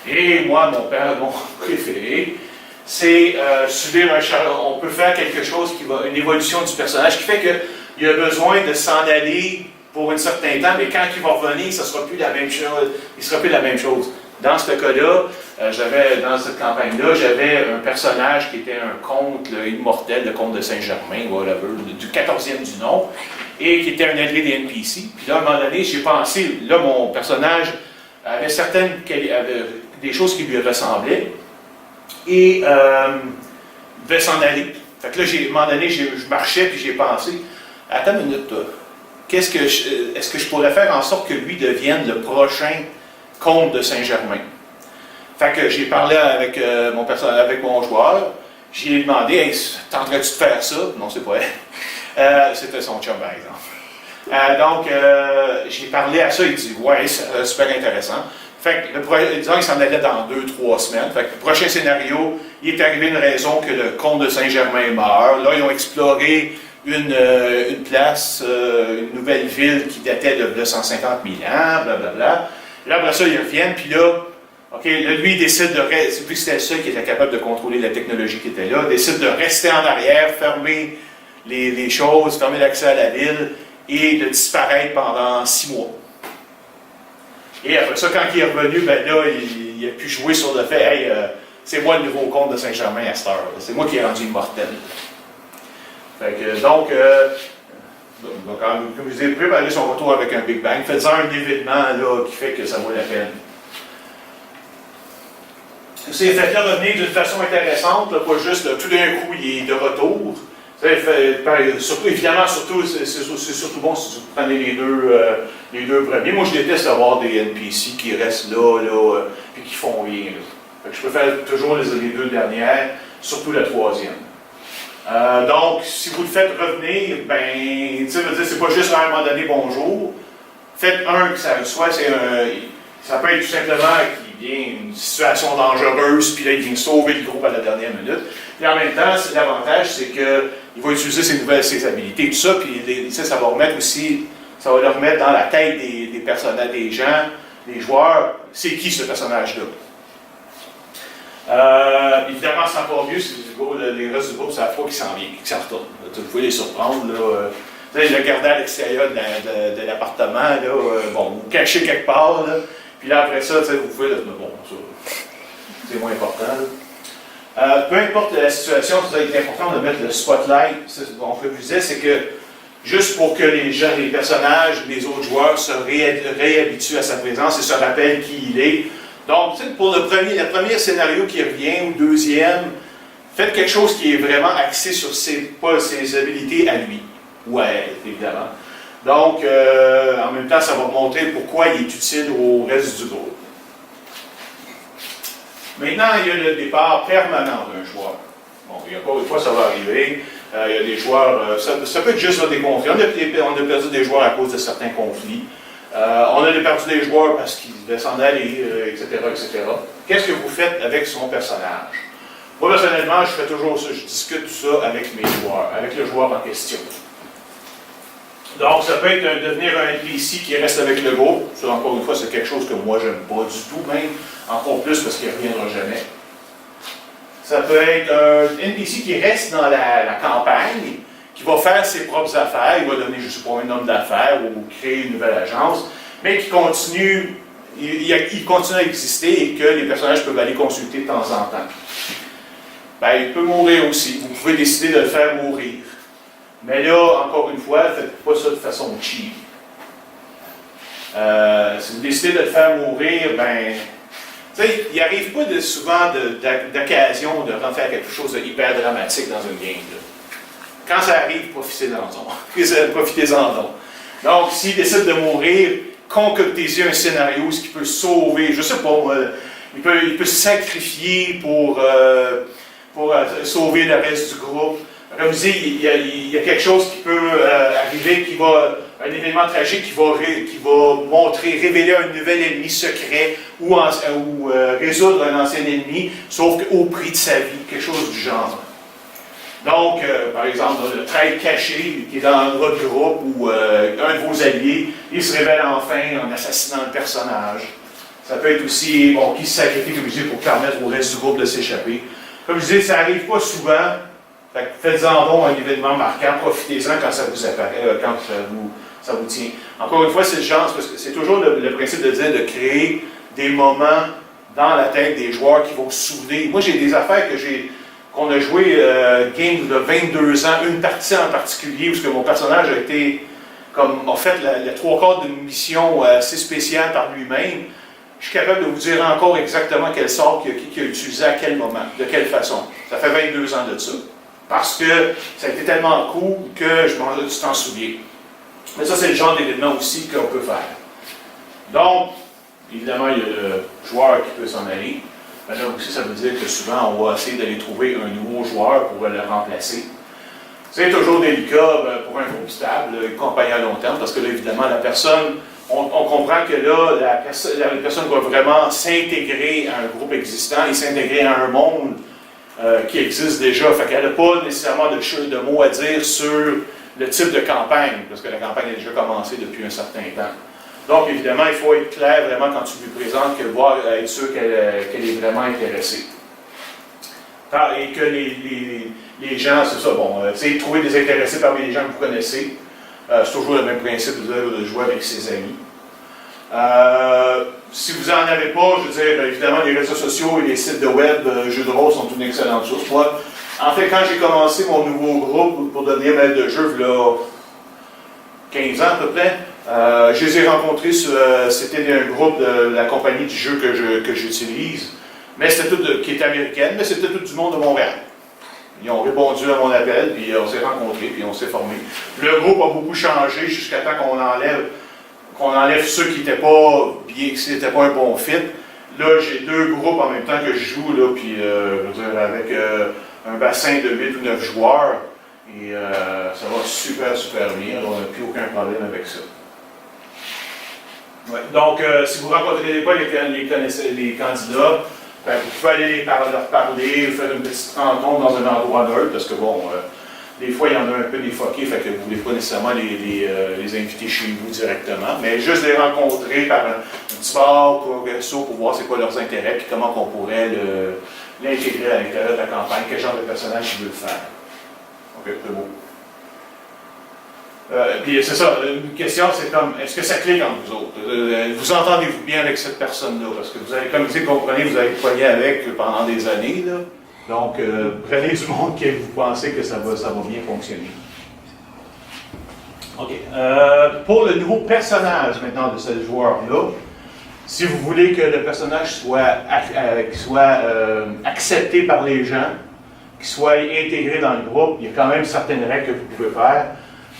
Et moi, mon préféré, c'est subir on peut faire quelque chose une évolution du personnage qui fait qu'il a besoin de s'en aller pour un certain temps, mais quand il va revenir, ça ne sera plus la même chose. Il ne sera plus la même chose. Dans ce cas-là, dans cette campagne-là, j'avais un personnage qui était un comte immortel, le comte de Saint-Germain, whatever, du 14e du nom, et qui était un allié des NPC. Puis là, à un moment donné, j'ai pensé, là, mon personnage avait des choses qui lui ressemblaient, et devait s'en aller. Fait que là, à un moment donné, je marchais, puis j'ai pensé, attends une minute, est-ce que je pourrais faire en sorte que lui devienne le prochain comte de Saint-Germain? Fait que j'ai parlé avec mon joueur, j'ai demandé, hey, tenterais-tu de faire ça? Non, c'est pas elle. C'était son chum, par exemple. Donc, j'ai parlé à ça, il dit, ouais, c'est super intéressant. Fait que, disons, il s'en allait dans 2-3 semaines. Fait que le prochain scénario, il est arrivé une raison que le comte de Saint-Germain meurt. Là, ils ont exploré une place, une nouvelle ville qui datait de 150 000 ans, blablabla. Là, après ça, ils reviennent, puis là, OK, là, lui, il décide de rester, vu que c'était le seul qui était capable de contrôler la technologie qui était là, décide de rester en arrière, fermer les choses, fermer l'accès à la ville, et de disparaître pendant 6 mois. Et après ça, quand il est revenu, ben là, il a pu jouer sur le fait, hey, c'est moi le nouveau comte de Saint-Germain à cette heure, c'est moi qui ai rendu immortel. Fait que, donc, comme je vous ai préparé son retour avec un Big Bang, faites-en un événement là, qui fait que ça vaut la peine. Ces effets-là revenir d'une façon intéressante, là, pas juste là, tout d'un coup il est de retour. Surtout, évidemment, c'est surtout bon si vous prenez les deux premiers. Moi, je déteste avoir des NPC qui restent là, puis qui font rien. Fait que je préfère toujours les 2 dernières, surtout la 3e. Donc, si vous le faites revenir, ben, c'est pas juste à un moment donné bonjour. Faites que ça peut être tout simplement qu'il vient une situation dangereuse, puis là, il vient sauver le groupe à la dernière minute. Et en même temps, l'avantage, c'est qu'il va utiliser ses habilités, tout ça, puis ça va remettre aussi, ça va le remettre dans la tête des personnages, des gens, des joueurs, c'est qui ce personnage-là. Évidemment, c'est encore mieux si les restes du groupe savent pas qu'il s'en vient, qu'il s'en retourne. Vous pouvez les surprendre, là. Le garder à l'extérieur de l'appartement, là, vous cachez quelque part, là, puis là, après ça, vous pouvez, bon, ça, c'est moins important, là. Peu importe la situation, il est important de mettre le spotlight. On prévisait, c'est que juste pour que les personnages, les autres joueurs se réhabituent à sa présence et se rappellent qui il est. Donc, pour le premier scénario qui revient, ou deuxième, faites quelque chose qui est vraiment axé sur ses habilités à lui, ou à elle, évidemment. Donc, en même temps, ça va montrer pourquoi il est utile au reste du groupe. Maintenant, il y a le départ permanent d'un joueur. Bon, il y a encore une fois, ça va arriver. Il y a des joueurs, ça peut être juste des conflits. On a perdu des joueurs à cause de certains conflits. On a perdu des joueurs parce qu'ils devaient s'en aller, etc., etc. qu'est-ce que vous faites avec son personnage? Moi, personnellement, je fais toujours ça, je discute tout ça avec mes joueurs, avec le joueur en question. Donc, ça peut être devenir un NPC qui reste avec le groupe. Ça, encore une fois, c'est quelque chose que moi, j'aime pas du tout, même encore plus parce qu'il ne reviendra jamais. Ça peut être un NPC qui reste dans la campagne, qui va faire ses propres affaires, il va donner, je ne sais pas, un homme d'affaires ou créer une nouvelle agence, mais qui continue, il continue à exister et que les personnages peuvent aller consulter de temps en temps. Ben, il peut mourir aussi. Vous pouvez décider de le faire mourir. Mais là, encore une fois, ne faites pas ça de façon cheap. Si vous décidez de le faire mourir, ben, tu sais, il n'arrive pas souvent d'occasion de faire quelque chose de hyper dramatique dans une game. Là. Quand ça arrive, profitez-en donc. Donc, s'il décide de mourir, concoctez-y un scénario, ce qui peut sauver, je ne sais pas, il peut se sacrifier pour sauver le reste du groupe. Comme je dis, il y a quelque chose qui peut arriver, un événement tragique qui va révéler un nouvel ennemi secret ou résoudre un ancien ennemi, sauf qu'au prix de sa vie, quelque chose du genre. Donc, par exemple, le traître caché qui est dans votre groupe ou un de vos alliés, il se révèle enfin en assassinant le personnage. Ça peut être aussi, qui se sacrifie, comme je dis, pour permettre au reste du groupe de s'échapper. Comme je dis, ça n'arrive pas souvent. Faites-en donc un événement marquant, profitez-en quand ça vous apparaît, quand ça vous tient. Encore une fois, c'est le genre, parce que c'est toujours le principe de dire de créer des moments dans la tête des joueurs qui vont se souvenir. Moi, j'ai des affaires qu'on a joué game de 22 ans, une partie en particulier, où mon personnage a fait les 3/4 d'une mission assez spéciale par lui-même. Je suis capable de vous dire encore exactement quel sort qui a utilisé à quel moment, de quelle façon. Ça fait 22 ans de ça. Parce que ça a été tellement cool que tu t'en souviens. Mais ça, c'est le genre d'événement aussi qu'on peut faire. Donc, évidemment, il y a le joueur qui peut s'en aller. Mais là aussi, ça veut dire que souvent, on va essayer d'aller trouver un nouveau joueur pour le remplacer. C'est toujours délicat pour un groupe stable, une compagnie à long terme, parce que là, évidemment, la personne, on comprend que là, la personne va vraiment s'intégrer à un groupe existant et s'intégrer à un monde qui existe déjà. Fait qu'elle n'a pas nécessairement de mots à dire sur le type de campagne, parce que la campagne a déjà commencé depuis un certain temps. Donc, évidemment, il faut être clair vraiment quand tu lui présentes, être sûr qu'elle est vraiment intéressée. Et que les gens, c'est ça, c'est trouver des intéressés parmi les gens que vous connaissez. C'est toujours le même principe de jouer avec ses amis. Si vous n'en avez pas, je veux dire, évidemment, les réseaux sociaux et les sites de web, jeux de rôle sont une excellente source. Moi, en fait, quand j'ai commencé mon nouveau groupe pour devenir maître de jeu, il y a 15 ans à peu près, je les ai rencontrés, c'était un groupe de la compagnie du jeu que j'utilise, mais c'était tout qui est américaine, mais c'était tout du monde de Montréal. Ils ont répondu à mon appel, puis on s'est rencontrés, puis on s'est formés. Le groupe a beaucoup changé jusqu'à temps qu'on enlève ceux qui n'étaient pas bien, qui n'étaient pas un bon fit. Là, j'ai 2 groupes en même temps que je joue, là, puis je veux dire, avec un bassin de 8 ou 9 joueurs, et ça va super bien, on n'a plus aucun problème avec ça. Ouais. Donc, si vous ne rencontrez pas les candidats, ben, vous pouvez aller leur parler, faire une petite rencontre dans un endroit neutre, parce que des fois, il y en a un peu défoqués, fait que vous ne voulez pas nécessairement les inviter chez vous directement, mais juste les rencontrer par un petit bar ou un resto pour voir c'est quoi leurs intérêts, puis comment on pourrait l'intégrer à l'intérieur de la campagne, quel genre de personnage ils veulent faire. Ok, c'est beau. Puis c'est ça, une question c'est comme, est-ce que ça clique entre vous autres? Vous entendez-vous bien avec cette personne-là? Parce que vous avez, comme vous comprenez, vous avez pogné avec pendant des années, là. Donc, prenez du monde que vous pensez que ça va bien fonctionner. OK. Pour le nouveau personnage maintenant de ce joueur-là, si vous voulez que le personnage soit accepté par les gens, qu'il soit intégré dans le groupe, il y a quand même certaines règles que vous pouvez faire.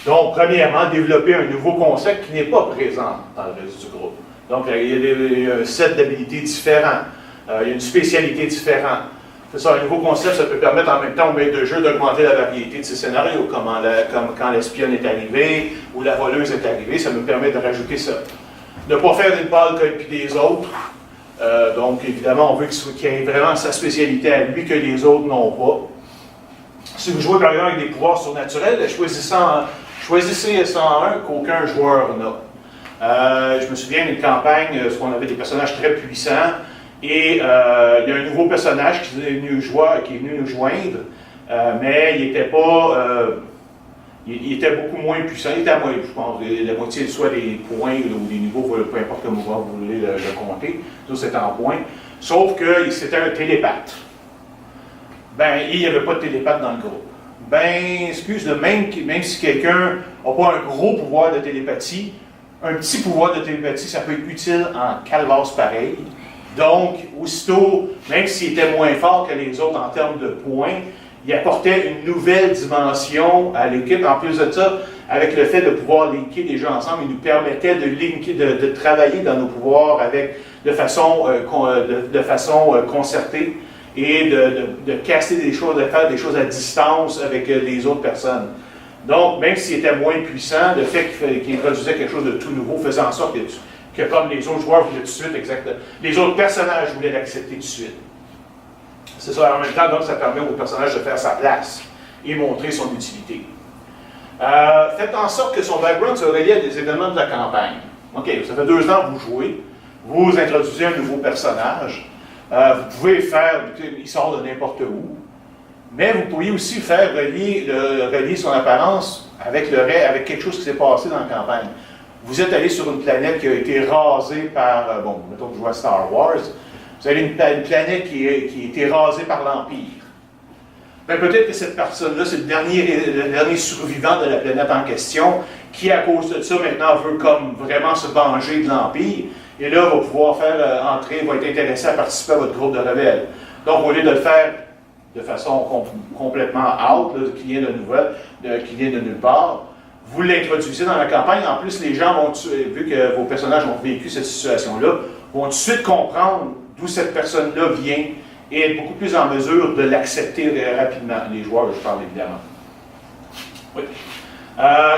Donc, premièrement, développer un nouveau concept qui n'est pas présent dans le reste du groupe. Donc, il y a un set d'habilités différents, il y a une spécialité différente. C'est ça, un nouveau concept, ça peut permettre en même temps au maître de jeu d'augmenter la variété de ses scénarios, comme quand l'espionne est arrivée ou la voleuse est arrivée, ça me permet de rajouter ça. Ne pas faire une pâle copie des autres, Donc, évidemment, on veut qu'il ait vraiment sa spécialité à lui que les autres n'ont pas. Si vous jouez par exemple avec des pouvoirs surnaturels, choisissez 101 qu'aucun joueur n'a. Je me souviens d'une campagne où on avait des personnages très puissants et il y a un nouveau personnage qui est venu nous joindre, mais il n'était pas. Il était beaucoup moins puissant, il était à moitié, je pense, la moitié soit des points ou des niveaux, peu importe comment vous voulez le compter, ça c'est en points, sauf que c'était un télépathe. Ben, il n'y avait pas de télépathe dans le groupe. Ben, excuse-le, même si quelqu'un n'a pas un gros pouvoir de télépathie, un petit pouvoir de télépathie, ça peut être utile en calvasse pareil. Donc, aussitôt, même s'il était moins fort que les autres en termes de points, il apportait une nouvelle dimension à l'équipe. En plus de ça, avec le fait de pouvoir linker les gens ensemble, il nous permettait de travailler dans nos pouvoirs de façon concertée et de casser des choses, de faire des choses à distance avec les autres personnes. Donc, même s'il était moins puissant, le fait qu'il introduisait quelque chose de tout nouveau faisait en sorte que comme les autres joueurs voulaient tout de suite, les autres personnages voulaient l'accepter tout de suite. C'est ça, en même temps, donc, ça permet au personnage de faire sa place et montrer son utilité. Faites en sorte que son background se relie à des événements de la campagne. OK, ça fait 2 ans que vous jouez, vous introduisez un nouveau personnage, vous pouvez faire, il sort de n'importe où, mais vous pourriez aussi faire relier son apparence avec quelque chose qui s'est passé dans la campagne. Vous êtes allé sur une planète qui a été rasée par, mettons que vous jouez à Star Wars, vous avez une planète qui a été rasée par l'Empire. Ben, peut-être que cette personne-là, c'est le dernier survivant de la planète en question, qui, à cause de ça, maintenant veut comme vraiment se venger de l'Empire, et là, va pouvoir faire entrer, va être intéressé à participer à votre groupe de rebelles. Donc, au lieu de le faire de façon complètement out, là, qui vient de nulle part, vous l'introduisez dans la campagne. En plus, les gens vont, vu que vos personnages ont vécu cette situation-là, vont tout de suite comprendre d'où cette personne-là vient et être beaucoup plus en mesure de l'accepter rapidement. Les joueurs, je parle évidemment. Oui.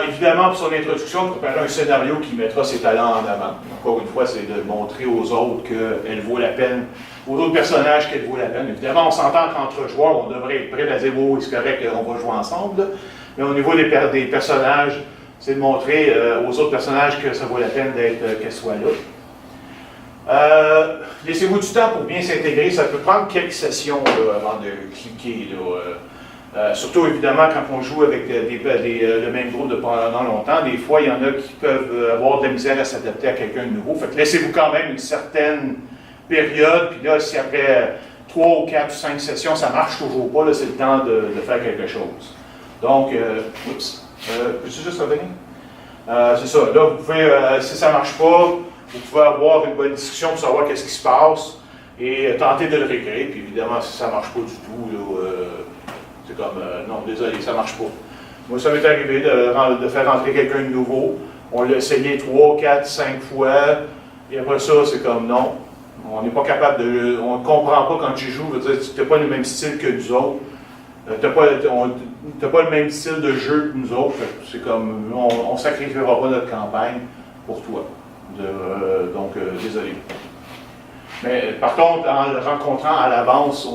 Évidemment, pour son introduction, de préparer un scénario qui mettra ses talents en avant. Encore une fois, c'est de montrer aux autres qu'elle vaut la peine, aux autres personnages qu'elle vaut la peine. Évidemment, on s'entend qu'entre joueurs, on devrait être prêt à dire « Oh, c'est correct, on va jouer ensemble ». Mais au niveau des personnages, c'est de montrer aux autres personnages que ça vaut la peine qu'elles soient là. Laissez-vous du temps pour bien s'intégrer. Ça peut prendre quelques sessions là, avant de cliquer. Surtout, évidemment, quand on joue avec le même groupe pendant longtemps, des fois, il y en a qui peuvent avoir de la misère à s'adapter à quelqu'un de nouveau. Fait que laissez-vous quand même une certaine période. Puis là, si après 3 ou 4 ou 5 sessions, ça ne marche toujours pas, c'est le temps de faire quelque chose. Donc, peux-tu juste revenir? C'est ça. Là, vous pouvez, si ça ne marche pas, vous pouvez avoir une bonne discussion pour savoir qu'est-ce qui se passe et tenter de le régler. Puis évidemment, si ça ne marche pas du tout, c'est comme, non, désolé, ça ne marche pas. Moi, ça m'est arrivé de faire rentrer quelqu'un de nouveau. On l'a essayé 3, 4, 5 fois. Et après ça, c'est comme, non, on n'est pas capable on ne comprend pas quand tu joues. Tu n'as pas le même style que nous autres. Tu n'as pas le même style de jeu que nous autres. C'est comme, on ne sacrifiera pas notre campagne pour toi. Donc, désolé. Mais par contre, en le rencontrant à l'avance,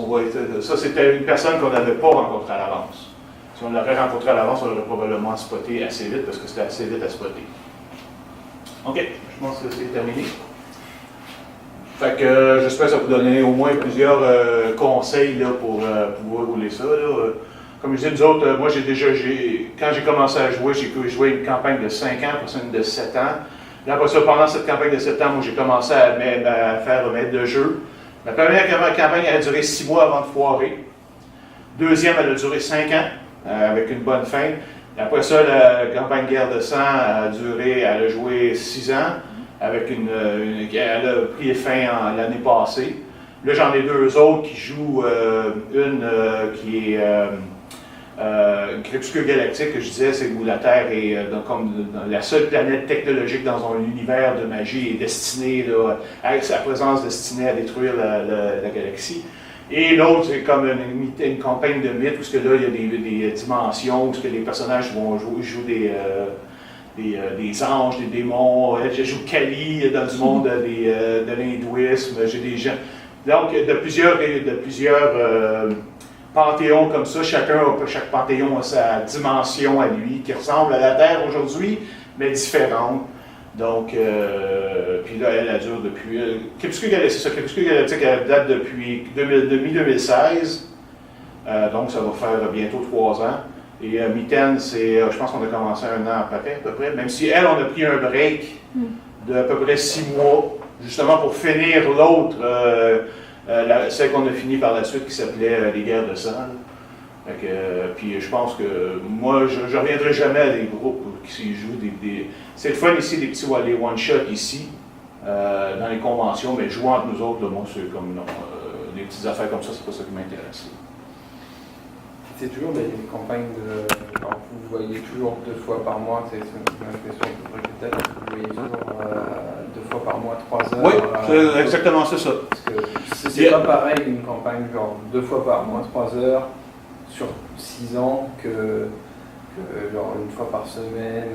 ça c'était une personne qu'on n'avait pas rencontrée à l'avance. Si on l'aurait rencontré à l'avance, on l'aurait probablement spoté assez vite parce que c'était assez vite à spotter. OK, je pense que c'est terminé. Fait que j'espère que ça vous donner au moins plusieurs conseils là, pour pouvoir rouler ça. Là. Comme je disais, nous autres, moi quand j'ai commencé à jouer, j'ai joué une campagne de 5 ans, après ça une de 7 ans. Là, après ça, pendant cette campagne de 7 ans, moi j'ai commencé à faire maître de jeu. Ma première campagne elle a duré 6 mois avant de foirer. Deuxième, elle a duré 5 ans, avec une bonne fin. Après ça, la campagne Guerre de sang elle a joué 6 ans. Elle a pris fin l'année passée. Là, j'en ai 2 autres qui jouent, une qui est Crépuscule Galactique, que je disais, c'est où la Terre est comme la seule planète technologique dans un univers de magie et destinée, là, avec sa présence destinée à détruire la galaxie. Et l'autre, c'est comme une campagne de mythes, où là, il y a des dimensions, où les personnages jouent des anges, des démons. Je joue Kali dans du monde de l'hindouisme. J'ai des gens. Donc, de plusieurs panthéons comme ça. Chaque panthéon a sa dimension à lui, qui ressemble à la Terre aujourd'hui, mais différente. Donc, puis là, elle dure depuis. Crépuscule Galactique, elle date depuis 2016. Donc, ça va faire bientôt 3 ans. Et Mitaine, je pense qu'on a commencé 1 an à peu près. Même si elle, on a pris un break de à peu près 6 mois, justement pour finir l'autre, celle qu'on a fini par la suite qui s'appelait Les Guerres de sang. Puis je pense que moi, je ne reviendrai jamais à des groupes qui jouent c'est le fun ici, les one-shots ici, dans les conventions, mais jouer entre nous autres, là, moi, c'est comme non. Les petites affaires comme ça, c'est pas ça qui m'intéresse. C'est toujours des campagnes alors vous voyez toujours 2 fois par mois, c'est une question que peut-être, vous voyez toujours 2 fois par mois, 3 heures. Oui, c'est exactement ça. Parce que c'est pas pareil une campagne genre 2 fois par mois, 3 heures, sur 6 ans que genre 1 fois par semaine.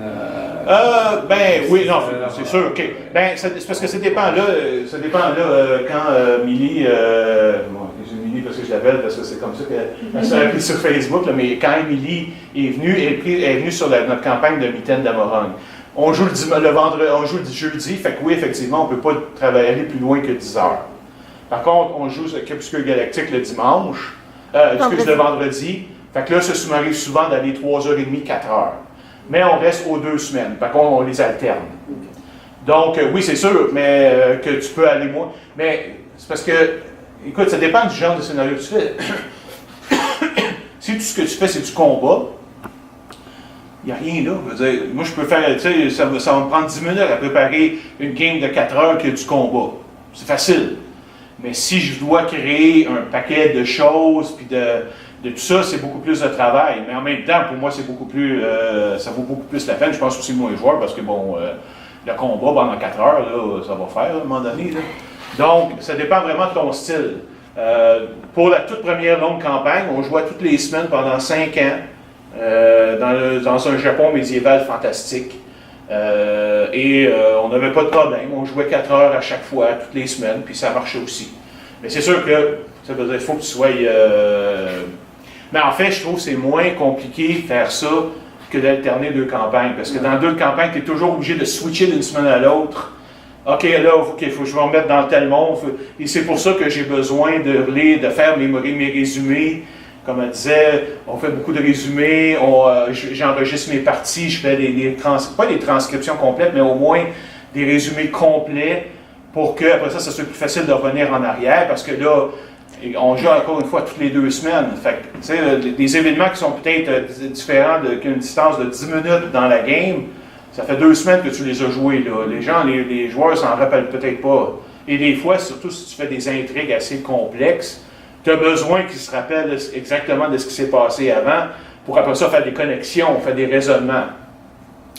Oui, non, c'est sûr, ok. C'est parce que ça dépend là quand Milly, j'ai Milly parce que je l'appelle, parce que c'est comme ça qu'elle s'est appelée sur Facebook, là, mais quand Émilie est venue, elle est venue sur notre campagne de Mitaine d'Amorogne. On joue le vendredi, on joue le jeudi, fait que oui, effectivement, on ne peut pas aller plus loin que 10 heures. Par contre, on joue sur Crépuscule Galactique le dimanche, le vendredi. Fait que là, ça m'arrive souvent d'aller 3h30, 4h. Mais on reste aux 2 semaines. Par contre, on les alterne. Donc, oui, c'est sûr, mais que tu peux aller moins. Mais c'est parce que, écoute, ça dépend du genre de scénario que tu fais. Si tout ce que tu fais, c'est du combat, il n'y a rien là. Je veux dire, moi, je peux faire, tu sais, ça va me prendre 10 minutes à préparer une game de 4 heures qui a du combat. C'est facile. Mais si je dois créer un paquet de choses, puis de tout ça, c'est beaucoup plus de travail. Mais en même temps, pour moi, c'est beaucoup plus, ça vaut beaucoup plus la peine. Je pense aussi moins joueur parce que, bon, le combat pendant 4 heures, là, ça va faire à un moment donné. Là. Donc, ça dépend vraiment de ton style. Pour la toute première longue campagne, on jouait toutes les semaines pendant 5 ans dans un Japon médiéval fantastique. On n'avait pas de problème. On jouait 4 heures à chaque fois, toutes les semaines, puis ça marchait aussi. Mais c'est sûr que ça veut dire qu'il faut que tu sois... Mais en fait, je trouve que c'est moins compliqué de faire ça que d'alterner 2 campagnes. Parce que dans 2 campagnes, tu es toujours obligé de switcher d'une semaine à l'autre. OK, là, faut que je vais me mettre dans tel monde. Et c'est pour ça que j'ai besoin de faire mes résumés. Comme elle disait, on fait beaucoup de résumés, j'enregistre mes parties, je fais pas des transcriptions complètes, mais au moins des résumés complets pour que, après ça soit plus facile de revenir en arrière. Parce que là, on joue encore une fois toutes les 2 semaines. Fait que, tu sais, des événements qui sont peut-être différents qu'une distance de 10 minutes dans la game, ça fait 2 semaines que tu les as joués. Là. Les joueurs s'en rappellent peut-être pas. Et des fois, surtout si tu fais des intrigues assez complexes, tu as besoin qu'ils se rappellent exactement de ce qui s'est passé avant pour après ça faire des connexions, faire des raisonnements.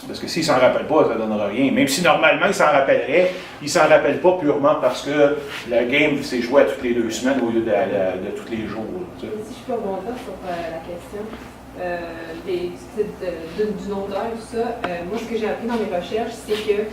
Parce que s'ils ne s'en rappellent pas, ça ne donnera rien. Même si normalement ils s'en rappelleraient, ils ne s'en rappellent pas purement parce que la game s'est jouée à toutes les 2 semaines au lieu de tous les jours. Si je peux rebondir sur la question du nom d'heure, tout ça, moi ce que j'ai appris dans mes recherches, c'est que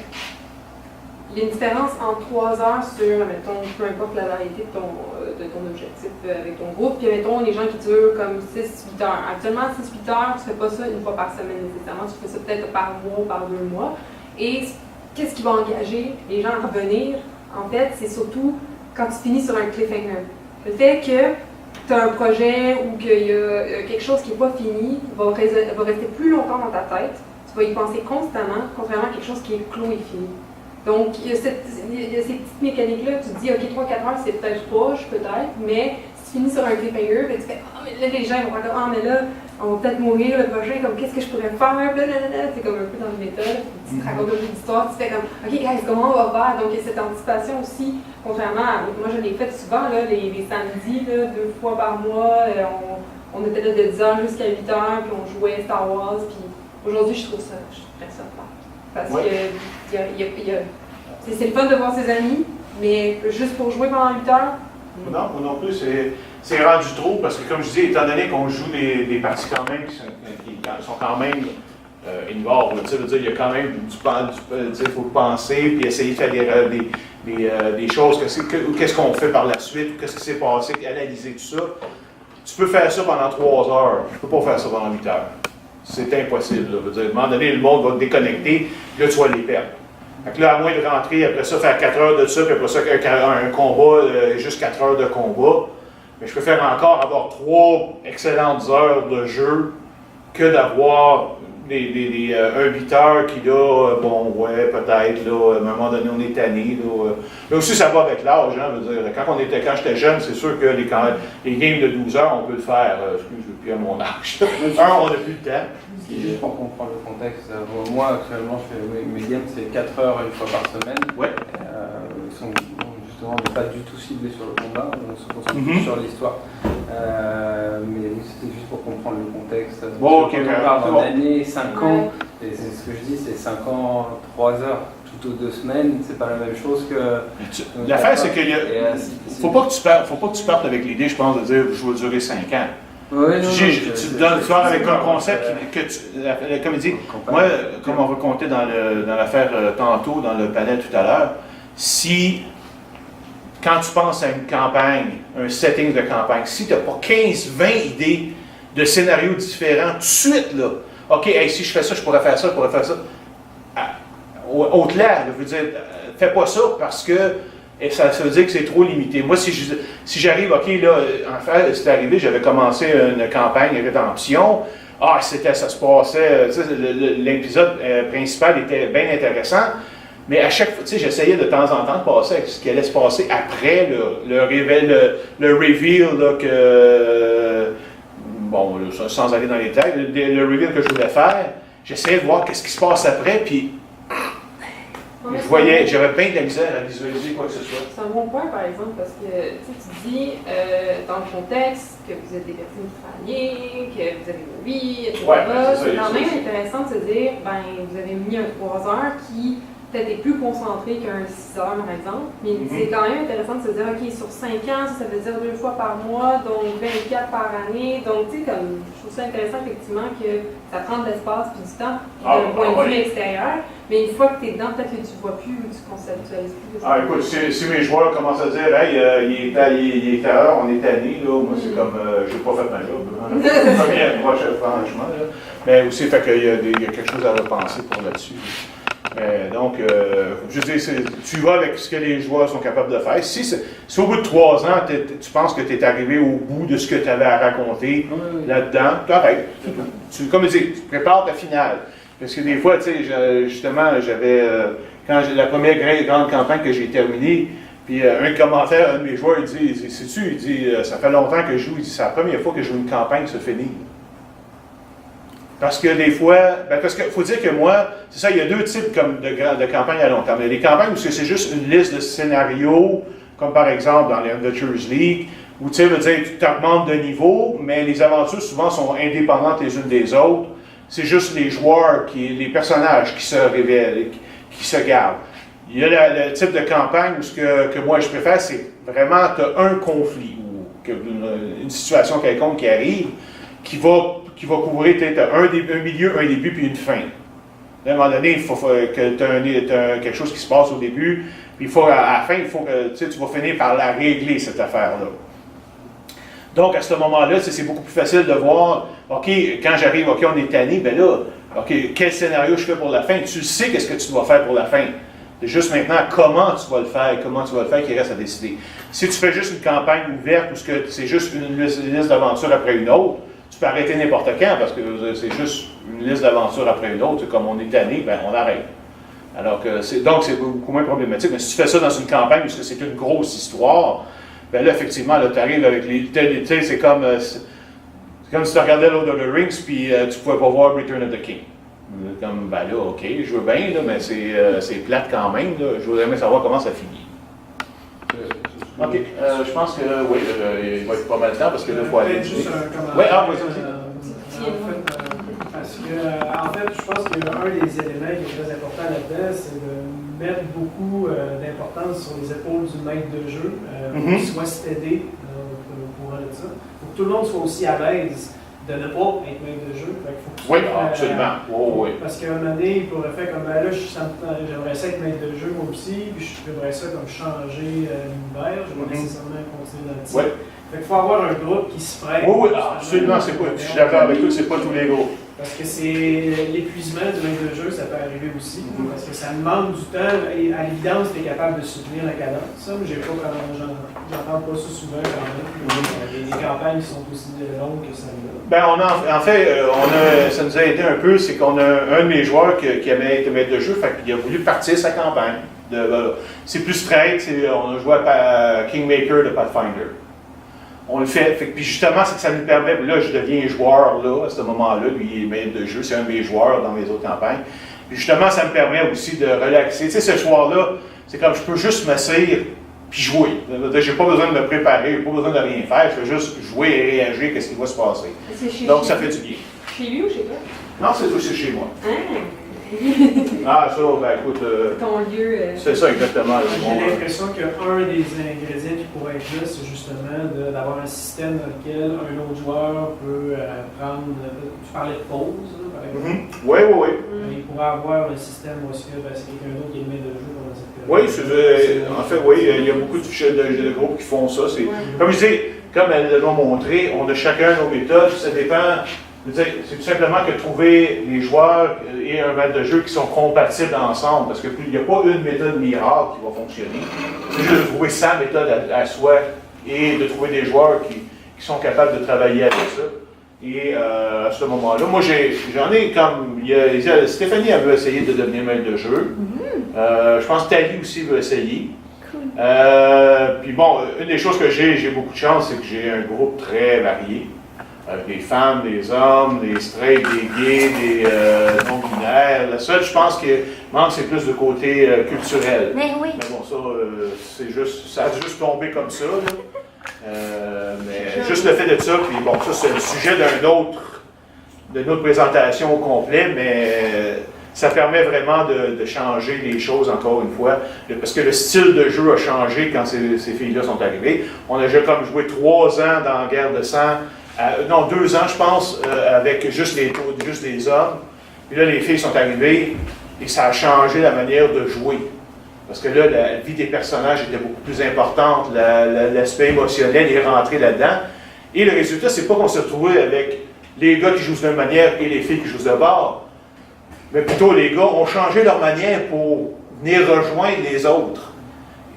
il y a une différence entre 3 heures sur, mettons, peu importe la variété de ton objectif avec ton groupe, puis mettons les gens qui durent comme 6-8 heures. Actuellement, 6-8 heures, tu ne fais pas ça 1 fois par semaine nécessairement, tu fais ça peut-être par mois ou par 2 mois. Et qu'est-ce qui va engager les gens à revenir, en fait, c'est surtout quand tu finis sur un cliffhanger. Le fait que tu as un projet ou qu'il y a quelque chose qui n'est pas fini va rester plus longtemps dans ta tête, tu vas y penser constamment, contrairement à quelque chose qui est clos et fini. Donc, il y a ces petites mécaniques-là, tu te dis, OK, 3-4 heures, c'est peut-être proche, peut-être, mais si tu finis sur un cliffhanger, tu fais, ah, mais là, les gens vont faire, ah, mais là, on va peut-être mourir le prochain, comme, qu'est-ce que je pourrais faire, c'est comme un peu dans le méthode, tu te racontes un peu d'histoire, tu fais comme, OK, guys, comment on va faire? Donc, il y a cette anticipation aussi, contrairement à, moi, je l'ai fait souvent, là, les samedis, là, 2 fois par mois, on était là de 10h jusqu'à 8h, puis on jouait Star Wars, puis aujourd'hui, je trouve ça fort. Parce que c'est le fun de voir ses amis, mais juste pour jouer pendant 8 heures? Non, moi non plus, c'est rendu trop, parce que comme je dis, étant donné qu'on joue des parties quand même qui sont quand même involved. Tu veux dire, il y a quand même il faut penser, puis essayer de faire des choses, qu'est-ce qu'on fait par la suite, qu'est-ce qui s'est passé, analyser tout ça. Tu peux faire ça pendant 3 heures, je ne peux pas faire ça pendant 8 heures. C'est impossible. Là. Je veux dire, à un moment donné, le monde va te déconnecter, puis là, tu vas les perdre. Donc là, à moins de rentrer, après ça, faire 4 heures de ça, puis après ça, un combat, juste 4 heures de combat, mais je préfère encore avoir 3 excellentes heures de jeu que d'avoir un 8 heures qui, là, bon, ouais, peut-être, là, à un moment donné, on est tanné, là. Mais aussi, ça va avec l'âge, hein, je veux dire, quand j'étais jeune, c'est sûr que les games de 12 heures, on peut le faire, excuse, je plus à mon âge. On n'a plus le temps. Juste pour comprendre le contexte, moi, actuellement, je fais mes games, c'est 4 heures une fois par semaine. Ouais. Ils sont justement pas du tout ciblés sur le combat, on se concentre plus sur l'histoire. Mais c'était juste pour comprendre le contexte. Bon, ok, on parle bon. d'année, 5 ans, et c'est ce que je dis, c'est 5 ans, 3 heures, tout aux 2 semaines, c'est pas la même chose que. L'affaire, c'est qu'il faut pas que tu partes avec l'idée, je pense, de dire je vais durer 5 ans. Ouais, tu pars avec un concept comme il dit, moi, comme on racontait dans l'affaire tantôt, dans le panel tout à l'heure, si, quand tu penses à une campagne, un setting de campagne, si tu n'as pas 15-20 idées de scénarios différents tout de suite, là, OK, hey, si je fais ça, je pourrais faire ça, au clair, je veux dire, fais pas ça parce que ça veut dire que c'est trop limité. Moi, si j'arrive, OK, là, en fait, c'est arrivé, j'avais commencé une campagne rédemption. Ça se passait, l'épisode principal était bien intéressant, mais à chaque fois, j'essayais de temps en temps de passer avec ce qui allait se passer après le reveal là, bon, sans aller dans les détails, le reveal que je voulais faire, j'essayais de voir qu'est-ce qui se passe après, puis j'avais bien de la misère à visualiser quoi que ce soit. C'est un bon point, par exemple, parce que tu dis dans le contexte que vous êtes des personnes qui travaillent, que vous avez une vie, etc. Ouais, c'est quand même intéressant de se dire, vous avez mis un 3 heures qui peut-être est plus concentré qu'un 6 heures, par exemple, mais c'est quand même intéressant de se dire, OK, sur 5 ans, ça veut dire 2 fois par mois, donc 24 par année. Donc, tu sais, comme je trouve ça intéressant, effectivement, que ça prend de l'espace puis du temps d'un point de vue extérieur. Mais une fois que tu es dedans, peut-être que tu ne vois plus ou tu conceptualises plus. Écoute, si mes joueurs commencent à dire, hey, il est à l'heure, on est tanné, là, moi, c'est comme, j'ai pas fait ma job. Première prochaine, franchement. Là. Mais aussi, fait qu'il y a quelque chose à repenser pour là-dessus. Donc, je veux dire, tu vas avec ce que les joueurs sont capables de faire. Si au bout de 3 ans, tu penses que tu es arrivé au bout de ce que tu avais à raconter là-dedans, tu arrêtes. Comme je dis, tu prépares ta finale. Parce que des fois, tu sais, justement, j'avais, quand la première grande campagne que j'ai terminée, puis un commentaire, un de mes joueurs, il dit, sais-tu, il dit, ça fait longtemps que je joue, il dit, c'est la première fois que je joue une campagne se finir. Parce que des fois, parce qu'il faut dire que moi, c'est ça, il y a 2 types de campagnes à long terme. Il y a des campagnes où c'est juste une liste de scénarios, comme par exemple dans les Adventures League, où tu sais, tu augmentes de niveau, mais les aventures souvent sont indépendantes les unes des autres. C'est juste les joueurs, les personnages qui se révèlent, qui se gardent. Il y a le type de campagne où ce que moi je préfère, c'est vraiment tu as un conflit ou une situation quelconque qui arrive qui va couvrir peut-être un milieu, un début puis une fin. À un moment donné, il faut que tu aies quelque chose qui se passe au début, puis à la fin, il faut que tu vas finir par la régler, cette affaire-là. Donc, à ce moment-là, c'est beaucoup plus facile de voir, OK, quand j'arrive, OK, on est tanné, bien là, OK, quel scénario je fais pour la fin? Tu sais qu'est-ce que tu dois faire pour la fin. C'est juste maintenant comment tu vas le faire qui reste à décider. Si tu fais juste une campagne ouverte ou que c'est juste une liste d'aventures après une autre, tu peux arrêter n'importe quand parce que c'est juste une liste d'aventures après une autre. Comme on est tanné, ben on arrête. Alors que donc c'est beaucoup moins problématique. Mais si tu fais ça dans une campagne où c'est une grosse histoire, ben là, effectivement, tu arrives avec les. Tu sais, c'est comme si tu regardais Lord of the Rings puis tu pouvais pas voir Return of the King. Comme, ben là, OK, je veux bien, là, mais c'est plate quand même. Là. Je voudrais bien savoir comment ça finit. OK, je pense que oui, il va être pas mal de temps parce que là, il faut aller. Juste un commentaire. Oui, vas-y. Parce que, en fait, je pense que un des éléments qui est très important là-dedans, c'est de mettre beaucoup d'importance sur les épaules du maître de jeu, pour qu'il soit stédé au courant de ça. Pour que tout le monde soit aussi à l'aise de ne pas être maître de jeu. Fait qu'il faut que tu Oui, sois, absolument. Oui. Parce qu'à un moment donné, il pourrait faire comme, ben là, j'aimerais ça être maître de jeu moi aussi, puis j'aimerais ça comme changer l'univers, je vais nécessairement continuer dans le titre. Oui. Fait qu'il faut avoir un groupe qui se prête. Oui, absolument, je suis d'accord avec toi, c'est pas tous les groupes. Parce que c'est l'épuisement du maître de jeu, ça peut arriver aussi. Parce que ça demande du temps. Et à l'évidence, tu es capable de soutenir la cadence. Ça, mais j'entends pas ça souvent quand même. Il y a des campagnes qui sont aussi longues que celle-là. Ben, en fait, ça nous a aidé un peu, c'est qu'on a un de mes joueurs qui aimait être maître de jeu, fait qu'il a voulu partir sa campagne. C'est plus straight, on a joué à Kingmaker de Pathfinder. On le fait, puis justement, c'est que ça nous permet, là, je deviens joueur, là, à ce moment-là, lui, il est maître de jeu, c'est un de mes joueurs dans mes autres campagnes. Puis justement, ça me permet aussi de relaxer. Tu sais, ce soir-là, c'est comme je peux juste m'asseoir puis jouer. J'ai pas besoin de me préparer, j'ai pas besoin de rien faire, je peux juste jouer et réagir, qu'est-ce qui va se passer. Donc, ça fait du bien. Chez lui ou chez toi? Non, c'est aussi chez moi. Hein? Ah, ça, ben écoute, Ton lieu. c'est ça exactement. J'ai l'impression qu'un des ingrédients qui pourrait être là, c'est justement d'avoir un système dans lequel un autre joueur peut prendre. Tu parlais de pause, là, par exemple. Oui. Il pourrait avoir un système aussi, c'est quelqu'un d'autre qui est le maître de jeu pendant cette période. Oui, en fait, oui, il y a beaucoup de groupes qui font ça. Comme je dis, comme elles l'ont montré, on a chacun nos méthodes, ça dépend. C'est tout simplement que trouver les joueurs et un maître de jeu qui sont compatibles ensemble, parce qu'il n'y a pas une méthode miracle qui va fonctionner. C'est juste de trouver sa méthode à soi et de trouver des joueurs qui sont capables de travailler avec ça. Et à ce moment-là, moi j'en ai comme. Stéphanie, elle veut essayer de devenir maître de jeu. Je pense que Tali aussi veut essayer. Cool. Puis bon, une des choses que j'ai beaucoup de chance, c'est que j'ai un groupe très varié. Des femmes, des hommes, des straight, des gays, des non-binaires. La seule, je pense, qui manque, c'est plus de côté culturel. Mais oui. Mais bon, ça, ça a juste tombé comme ça. Mais juste le fait de ça, puis bon, ça, c'est le sujet d'une autre présentation au complet, mais ça permet vraiment de changer les choses encore une fois, parce que le style de jeu a changé quand ces filles-là sont arrivées. On a déjà comme joué 3 ans dans Guerre de sang. 2 ans, je pense, avec juste les hommes. Puis là, les filles sont arrivées et ça a changé la manière de jouer. Parce que là, la vie des personnages était beaucoup plus importante, l'aspect émotionnel est rentré là-dedans. Et le résultat, c'est pas qu'on s'est retrouvé avec les gars qui jouent de la même manière et les filles qui jouent de bord. Mais plutôt, les gars ont changé leur manière pour venir rejoindre les autres.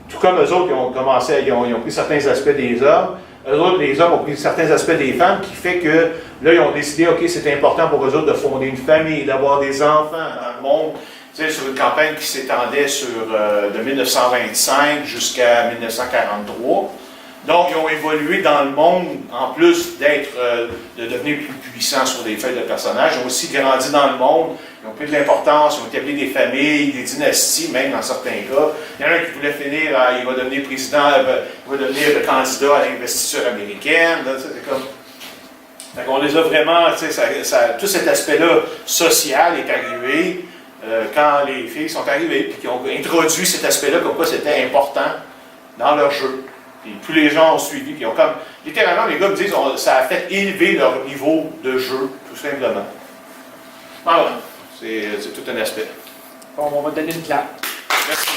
Tout comme eux autres, ils ont pris certains aspects des hommes. Eux autres, les hommes ont pris certains aspects des femmes qui fait que là, ils ont décidé, OK, c'est important pour eux autres de fonder une famille, d'avoir des enfants dans le monde. Tu sais, sur une campagne qui s'étendait de 1925 jusqu'à 1943. Donc, ils ont évolué dans le monde, en plus de devenir plus puissants sur des feuilles de personnages. Ils ont aussi grandi dans le monde. Ils ont pris de l'importance, ils ont établi des familles, des dynasties, même dans certains cas. Il y en a un qui voulait finir, il va devenir président, il va devenir le candidat à l'investiture américaine. Là, c'est comme... Donc, on les a vraiment, tout cet aspect-là social est arrivé quand les filles sont arrivées, puis qui ont introduit cet aspect-là comme quoi c'était important dans leur jeu. Puis tous les gens ont suivi, puis ils ont comme... Littéralement, les gars me disent, ça a fait élever leur niveau de jeu, tout simplement. Voilà. C'est tout un aspect. Bon, on va donner une clap. Merci.